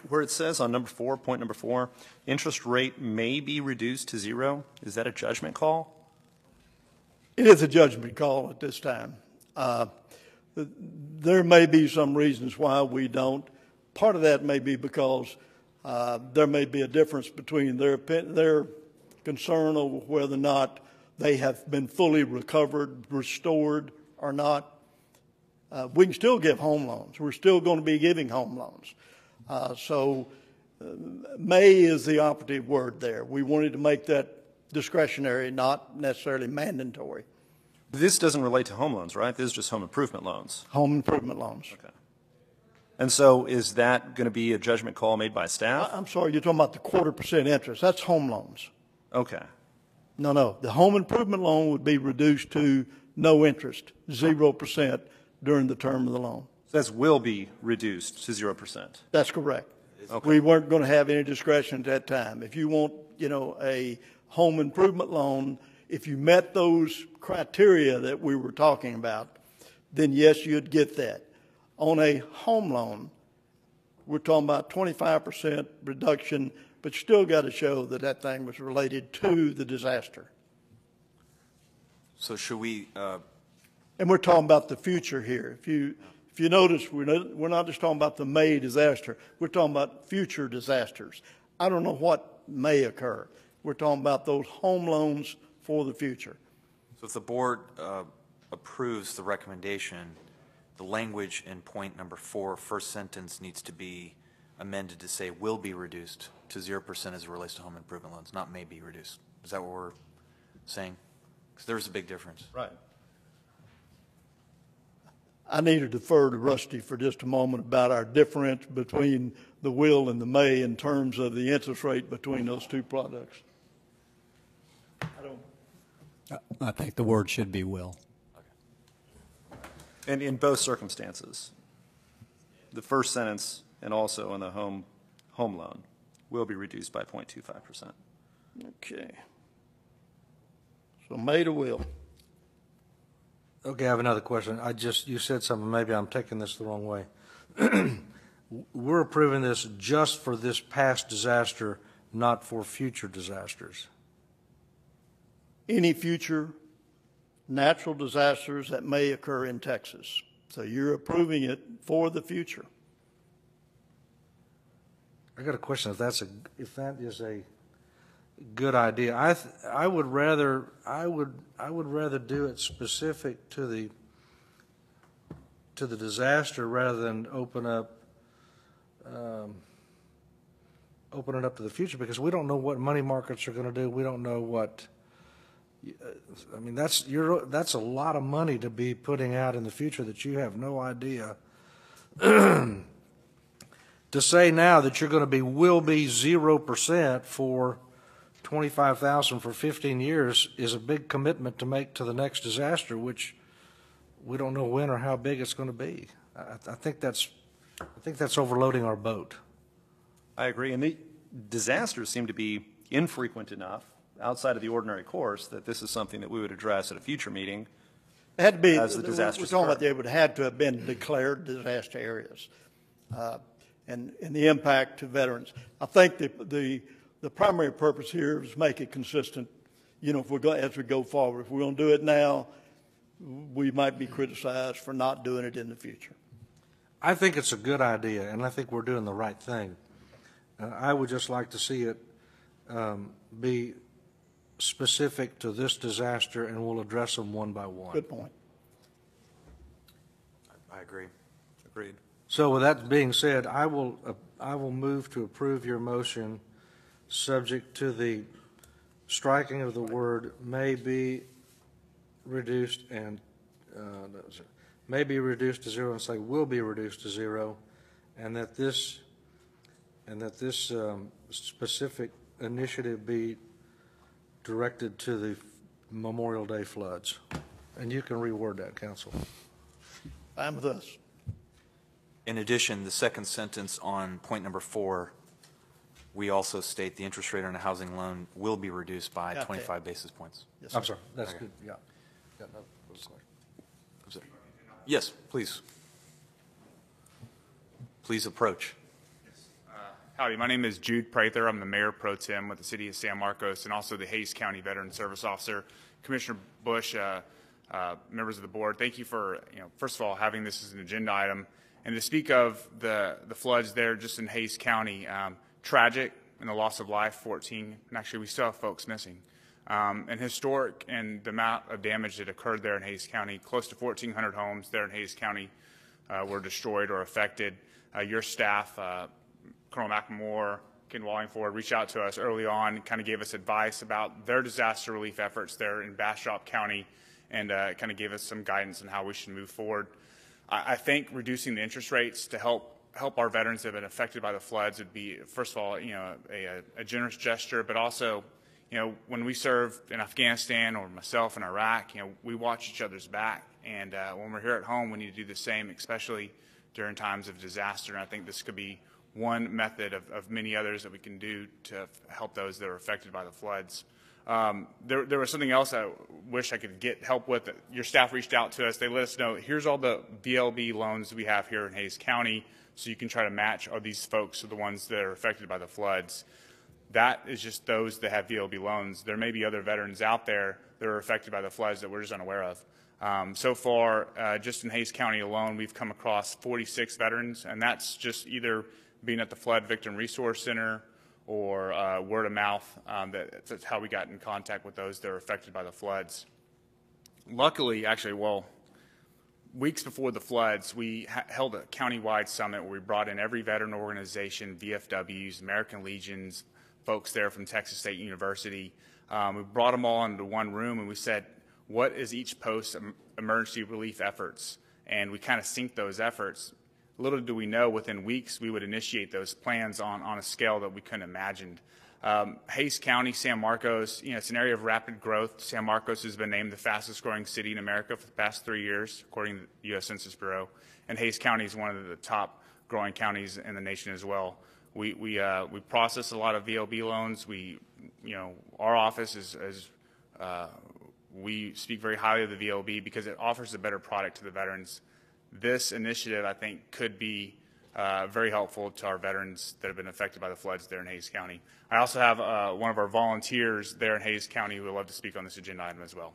Where it says on point number 4, interest rate may be reduced to 0, is that a judgment call? It is a judgment call at this time. There may be some reasons why we don't. Part of that may be because there may be a difference between their concern over whether or not they have been fully recovered, restored, or not. We can still give home loans. We're still going to be giving home loans. So may is the operative word there. We wanted to make that discretionary, not necessarily mandatory. This doesn't relate to home loans, right? This is just home improvement loans. Home improvement loans. Okay. And so is that going to be a judgment call made by staff? I'm sorry, you're talking about the 0.25% interest. That's home loans. Okay. No. The home improvement loan would be reduced to no interest, 0% during the term of the loan. So that will be reduced to 0%. That's correct. We weren't going to have any discretion at that time. If you want, a home improvement loan, if you met those criteria that we were talking about, then yes, you'd get that. On a home loan, we're talking about 25% reduction, but you still got to show that that thing was related to the disaster. So should we, And we're talking about the future here. If you notice, we're not just talking about the May disaster. We're talking about future disasters. I don't know what may occur. We're talking about those home loans for the future. so if the board approves the recommendation, the language in point number 4, first sentence needs to be amended to say will be reduced to 0% as it relates to home improvement loans, not may be reduced. Is that what we're saying? Because there's a big difference. Right. I need to defer to Rusty for just a moment about our difference between the will and the may in terms of the interest rate between those two products. I think the word should be will. And in both circumstances, the first sentence and also in the home loan will be reduced by 0.25%. Okay. So may to will. Okay, I have another question. You said something, maybe I'm taking this the wrong way. We're approving this just for this past disaster, not for future disasters. Any future natural disasters that may occur in Texas. So you're approving it for the future. I got a question. If that is a good idea, I would rather do it specific to the disaster rather than open it up to the future, because we don't know what money markets are going to do. We don't know what. I mean, that's a lot of money to be putting out in the future that you have no idea. To say now that you're going to will be 0% for 25,000 for 15 years is a big commitment to make to the next disaster, which we don't know when or how big it's going to be. I think that's overloading our boat. I agree. And the disasters seem to be infrequent enough outside of the ordinary course that this is something that we would address at a future meeting. It had to be, as the disasters we're talking about occur. they would have to have been declared disaster areas. And the impact to veterans. I think the primary purpose here is make it consistent. If as we go forward, if we're going to do it now, we might be criticized for not doing it in the future. I think it's a good idea, and I think we're doing the right thing. I would just like to see it be specific to this disaster, and we'll address them one by one. Good point. I agree. Agreed. So with that being said, I will move to approve your motion subject to the striking of the word may be reduced and may be reduced to 0 and say will be reduced to 0, and that this specific initiative be directed to the Memorial Day floods. And you can reword that, Council. Fine with us. In addition, the second sentence on point number 4, we also state the interest rate on a housing loan will be reduced by Got that. 25 basis points. Yes, I'm sir. sorry. That's Okay. good. Yeah. I'm sorry. Yes, please. Please approach. Howdy, my name is Jude Prather. I'm the Mayor Pro Tem with the City of San Marcos and also the Hays County Veteran Service Officer. Commissioner Bush, members of the board, thank you for, first of all, having this as an agenda item. And to speak of the floods there just in Hays County, tragic and the loss of life, 14, and actually we still have folks missing. And historic and the amount of damage that occurred there in Hays County, close to 1,400 homes there in Hays County were destroyed or affected. Your staff, Colonel McLemore, Ken Wallingford, reached out to us early on and kind of gave us advice about their disaster relief efforts there in Bastrop County and kind of gave us some guidance on how we should move forward. I think reducing the interest rates to help our veterans that have been affected by the floods would be, first of all, a generous gesture, but also, when we serve in Afghanistan or myself in Iraq, we watch each other's back. And when we're here at home, we need to do the same, especially during times of disaster. And I think this could be one method of many others that we can do to help those that are affected by the floods. There was something else I wish I could get help with. Your staff reached out to us. They let us know, here's all the VLB loans we have here in Hays County, so you can try to match all these folks to the ones that are affected by the floods. That is just those that have VLB loans. There may be other veterans out there that are affected by the floods that we're just unaware of. So far, just in Hays County alone, we've come across 46 veterans, and that's just either being at the Flood Victim Resource Center or word of mouth. That's how we got in contact with those that are affected by the floods. Luckily, actually, well, weeks before the floods, we held a county-wide summit where we brought in every veteran organization, VFWs, American Legions, folks there from Texas State University. We brought them all into one room and we said, what is each post's emergency relief efforts? And we kind of synced those efforts. Little do we know, within weeks, we would initiate those plans on a scale that we couldn't have imagined. Hays County, San Marcos, it's an area of rapid growth. San Marcos has been named the fastest growing city in America for the past 3 years, according to the U.S. Census Bureau. And Hays County is one of the top growing counties in the nation as well. We process a lot of VLB loans. Our office we speak very highly of the VLB because it offers a better product to the veterans. This initiative, I think, could be very helpful to our veterans that have been affected by the floods there in Hays County. I also have one of our volunteers there in Hays County who would love to speak on this agenda item as well.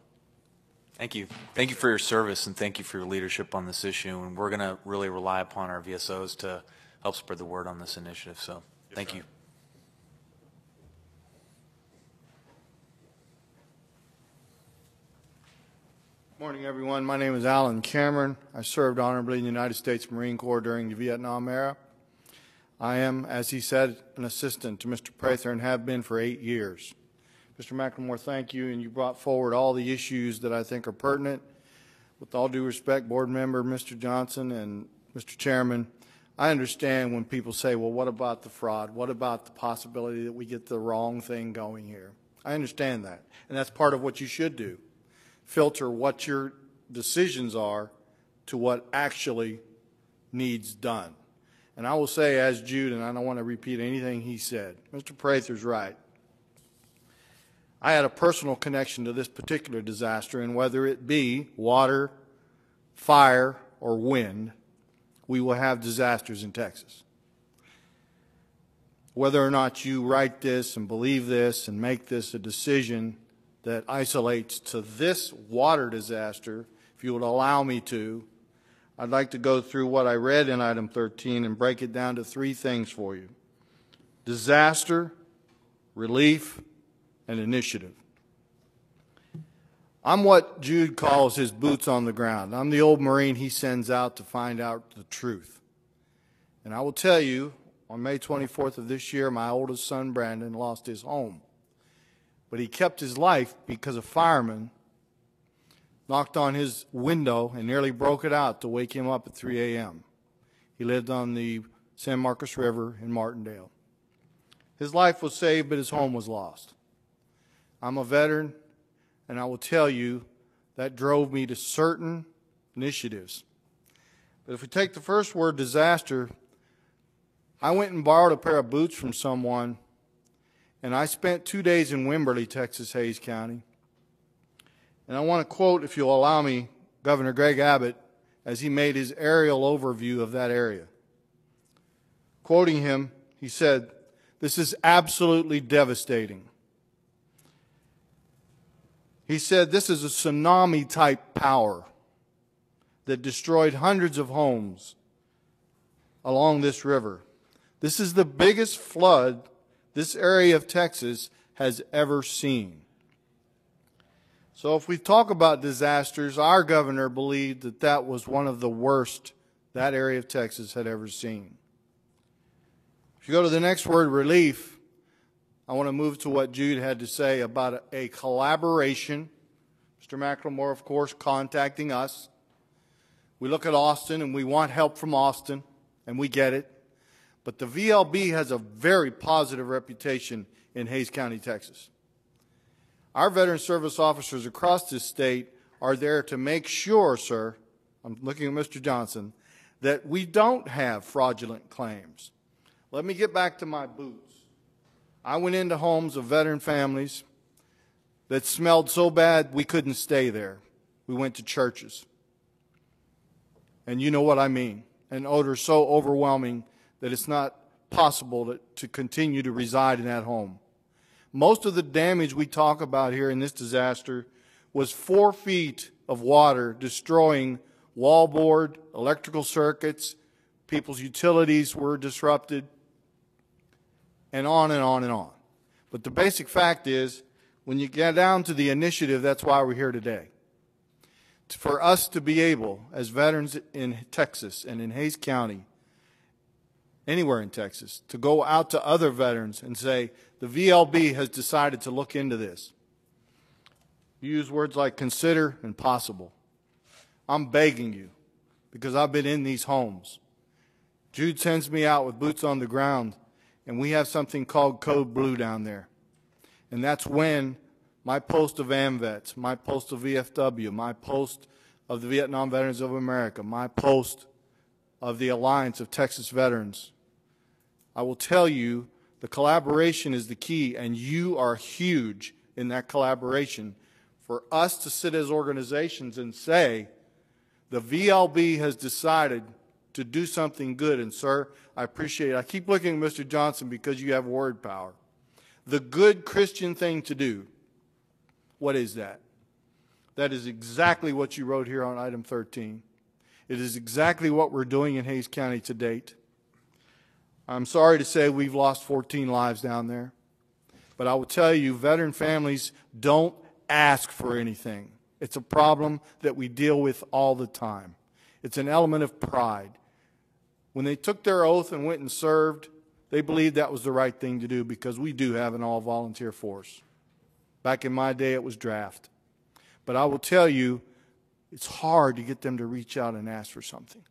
Thank you. Thank you for your service, and thank you for your leadership on this issue. And we're going to really rely upon our VSOs to help spread the word on this initiative. So thank you. Morning, everyone. My name is Alan Cameron. I served honorably in the United States Marine Corps during the Vietnam era. I am, as he said, an assistant to Mr. Prather and have been for 8 years. Mr. McLemore, thank you, and you brought forward all the issues that I think are pertinent. With all due respect, Board Member Mr. Johnson and Mr. Chairman, I understand when people say, well, what about the fraud? What about the possibility that we get the wrong thing going here? I understand that, and that's part of what you should do. Filter what your decisions are to what actually needs done. And I will say, as Jude, and I don't want to repeat anything he said, Mr. Prather's right. I had a personal connection to this particular disaster, and whether it be water, fire, or wind, we will have disasters in Texas. Whether or not you write this and believe this and make this a decision that isolates to this water disaster, if you would allow me to, I'd like to go through what I read in item 13 and break it down to 3 things for you: disaster, relief, and initiative. I'm what Jude calls his boots on the ground. I'm the old Marine he sends out to find out the truth. And I will tell you, on May 24th of this year, my oldest son, Brandon, lost his home. But he kept his life because a fireman knocked on his window and nearly broke it out to wake him up at 3 a.m. He lived on the San Marcos River in Martindale. His life was saved, but his home was lost. I'm a veteran, and I will tell you that drove me to certain initiatives. But if we take the first word, disaster, I went and borrowed a pair of boots from someone, and I spent 2 days in Wimberley, Texas, Hays County. And I want to quote, if you'll allow me, Governor Greg Abbott as he made his aerial overview of that area. Quoting him, he said, "This is absolutely devastating." He said, "This is a tsunami-type power that destroyed hundreds of homes along this river. This is the biggest flood this area of Texas has ever seen." So if we talk about disasters, our governor believed that that was one of the worst that area of Texas had ever seen. If you go to the next word, relief, I want to move to what Jude had to say about a collaboration. Mr. McLemore, of course, contacting us. We look at Austin and we want help from Austin, and we get it. But the VLB has a very positive reputation in Hays County, Texas. Our veteran service officers across this state are there to make sure, sir, I'm looking at Mr. Johnson, that we don't have fraudulent claims. Let me get back to my boots. I went into homes of veteran families that smelled so bad we couldn't stay there. We went to churches. And you know what I mean. An odor so overwhelming that it's not possible to continue to reside in that home. Most of the damage we talk about here in this disaster was 4 feet of water destroying wallboard, electrical circuits, people's utilities were disrupted, and on and on and on. But the basic fact is, when you get down to the initiative, that's why we're here today. For us to be able, as veterans in Texas and in Hays County, anywhere in Texas, to go out to other veterans and say, the VLB has decided to look into this. You use words like consider and possible. I'm begging you, because I've been in these homes. Jude sends me out with boots on the ground, and we have something called Code Blue down there. And that's when my post of AMVETS, my post of VFW, my post of the Vietnam Veterans of America, my post of the Alliance of Texas Veterans, I will tell you the collaboration is the key, and you are huge in that collaboration. For us to sit as organizations and say, the VLB has decided to do something good, and sir, I appreciate it. I keep looking at Mr. Johnson because you have word power. The good Christian thing to do, what is that? That is exactly what you wrote here on item 13. It is exactly what we're doing in Hays County to date. I'm sorry to say we've lost 14 lives down there. But I will tell you, veteran families don't ask for anything. It's a problem that we deal with all the time. It's an element of pride. When they took their oath and went and served, they believed that was the right thing to do because we do have an all-volunteer force. Back in my day, it was draft. But I will tell you, it's hard to get them to reach out and ask for something.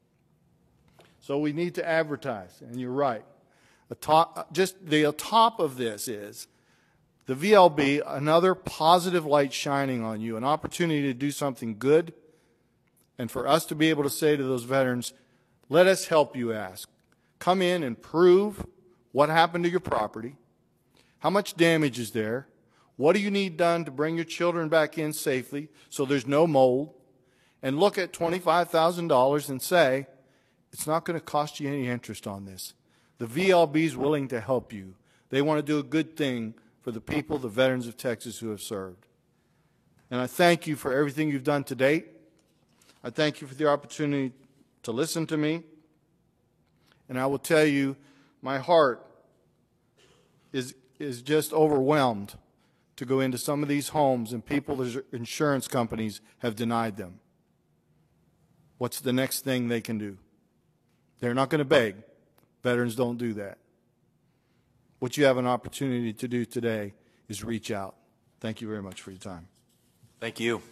So we need to advertise, and you're right. Just the top of this is the VLB, another positive light shining on you, an opportunity to do something good, and for us to be able to say to those veterans, let us help you ask. Come in and prove what happened to your property, how much damage is there, what do you need done to bring your children back in safely so there's no mold, and look at $25,000 and say, it's not going to cost you any interest on this. The VLB is willing to help you. They want to do a good thing for the people, the veterans of Texas who have served. And I thank you for everything you've done to date. I thank you for the opportunity to listen to me. And I will tell you, my heart is just overwhelmed to go into some of these homes and people's insurance companies have denied them. What's the next thing they can do? They're not going to beg. Veterans don't do that. What you have an opportunity to do today is reach out. Thank you very much for your time. Thank you.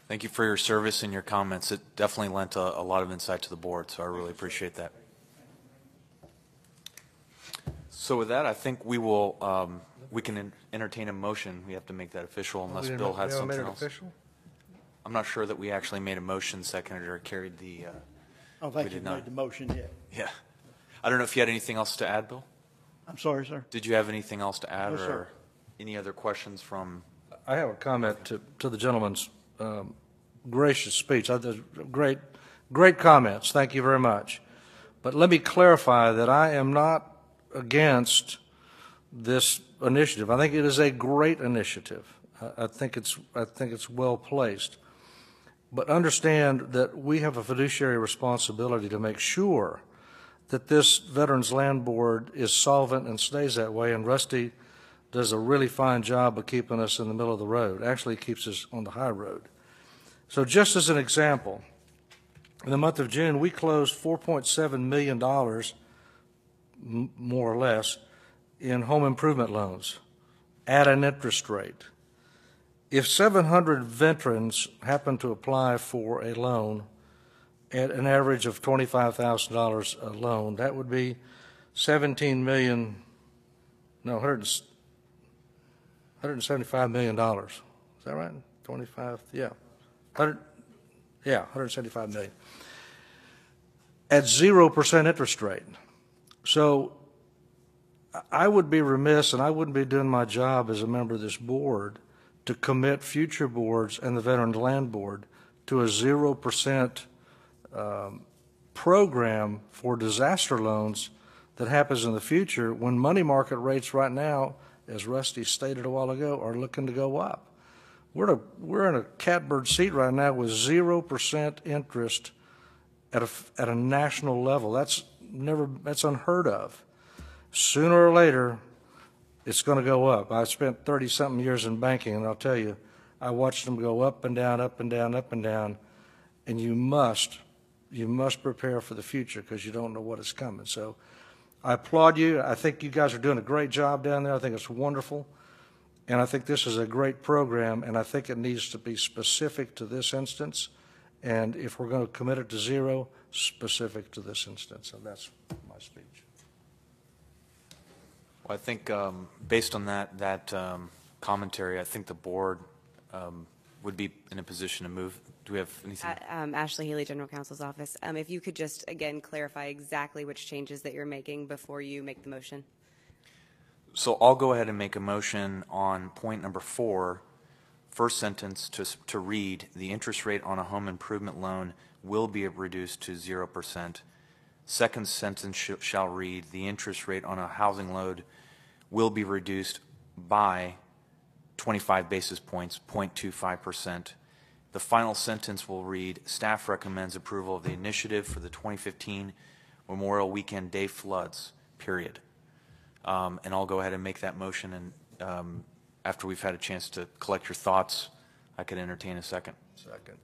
Thank you for your service and your comments. It definitely lent a lot of insight to the board, so I really appreciate that. So with that, I think we will we can entertain a motion. We have to make that official unless Bill has something else. Official? I'm not sure that we actually made a motion, seconded, or carried the. I don't think you made the motion yet. Yeah. I don't know if you had anything else to add, Bill? I'm sorry, sir. Did you have anything else to add, No, or sir. any other questions from? I have a comment to the gentleman's gracious speech. Great comments. Thank you very much. But let me clarify that I am not against this initiative. I think it is a great initiative. I think it's well placed. But understand that we have a fiduciary responsibility to make sure that this Veterans Land Board is solvent and stays that way, and Rusty does a really fine job of keeping us in the middle of the road. Actually keeps us on the high road. So just as an example, in the month of June, we closed $4.7 million, more or less, in home improvement loans at an interest rate. If 700 veterans happen to apply for a loan at an average of $25,000 a loan, that would be $175 million. Is that right? 25, yeah. 175 million. At 0% interest rate. So I would be remiss, and I wouldn't be doing my job as a member of this board, to commit future boards and the Veterans Land Board to a 0% program for disaster loans that happens in the future when money market rates right now, as Rusty stated a while ago, are looking to go up. We're in a catbird seat right now with 0% interest at a national level. That's unheard of. Sooner or later, it's going to go up. I spent 30-something years in banking, and I'll tell you, I watched them go up and down, up and down, up and down, and you must prepare for the future because you don't know what is coming. So I applaud you. I think you guys are doing a great job down there. I think it's wonderful, and I think this is a great program, and I think it needs to be specific to this instance, and if we're going to commit it to zero, specific to this instance. So that's my speech. Well, I think based on that commentary, I think the board would be in a position to move. Do we have anything? Ashley Healy, General Counsel's office. If you could just, again, clarify exactly which changes that you're making before you make the motion. So I'll go ahead and make a motion on point number 4, first sentence to read, the interest rate on a home improvement loan will be reduced to 0%. Second sentence shall read, the interest rate on a housing loan will be reduced by 25 basis points, 0.25%. The final sentence will read, staff recommends approval of the initiative for the 2015 Memorial Weekend Day floods, period. And I'll go ahead and make that motion, and after we've had a chance to collect your thoughts, I could entertain a second. Second.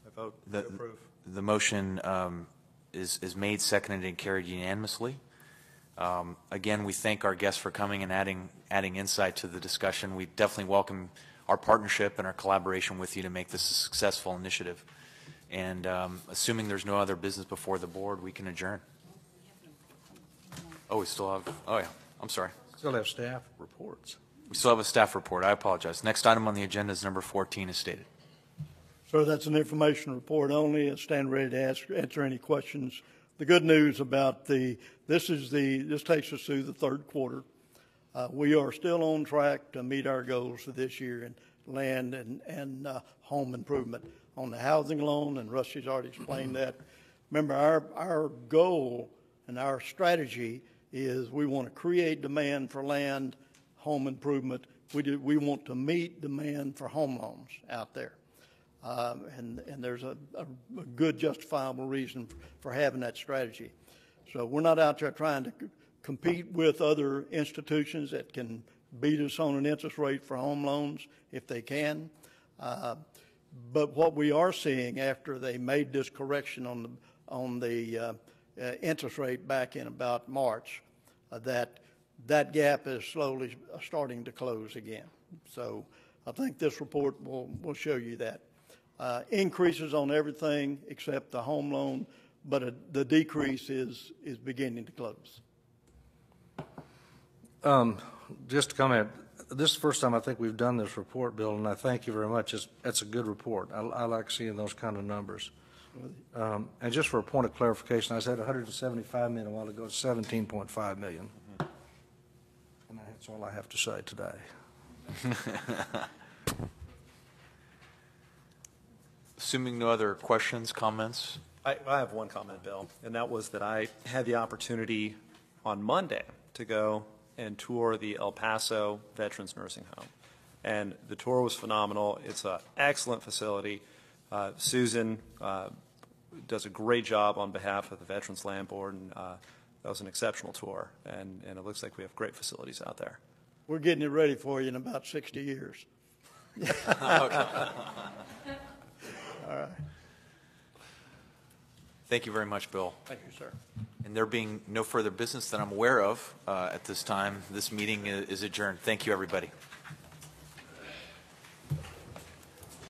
I vote to approve. The motion is made, seconded, and carried unanimously. Again, we thank our guests for coming and adding insight to the discussion. We definitely welcome our partnership and our collaboration with you to make this a successful initiative. And assuming there's no other business before the board, we can adjourn. Oh, we still have, oh yeah, I'm sorry. Still have staff reports. We still have a staff report. I apologize. Next item on the agenda is number 14 as stated. Sir, that's an information report only. I stand ready to answer any questions. The good news about this takes us through the third quarter. We are still on track to meet our goals for this year in land and home improvement. On the housing loan, and Rusty's already explained that. Remember, our goal and our strategy is we want to create demand for land, home improvement. We want to meet demand for home loans out there. And there's a good justifiable reason for having that strategy. So we're not out there trying to compete with other institutions that can beat us on an interest rate for home loans if they can. But what we are seeing after they made this correction on the interest rate back in about March, that gap is slowly starting to close again. So I think this report will show you that. Increases on everything except the home loan, but the decrease is beginning to close. Just to comment, this is the first time I think we've done this report, Bill, and I thank you very much. That's a good report. I like seeing those kind of numbers. And just for a point of clarification, I said 175 million a while ago. It's 17.5 million. And that's all I have to say today. Assuming no other questions, comments? I have one comment, Bill, and that was that I had the opportunity on Monday to go and tour the El Paso Veterans Nursing Home. And the tour was phenomenal. It's an excellent facility. Susan does a great job on behalf of the Veterans Land Board, and that was an exceptional tour. And it looks like we have great facilities out there. We're getting it ready for you in about 60 years. All right. Thank you very much, Bill. Thank you, sir. And there being no further business that I'm aware of at this time, this meeting is adjourned. Thank you, everybody.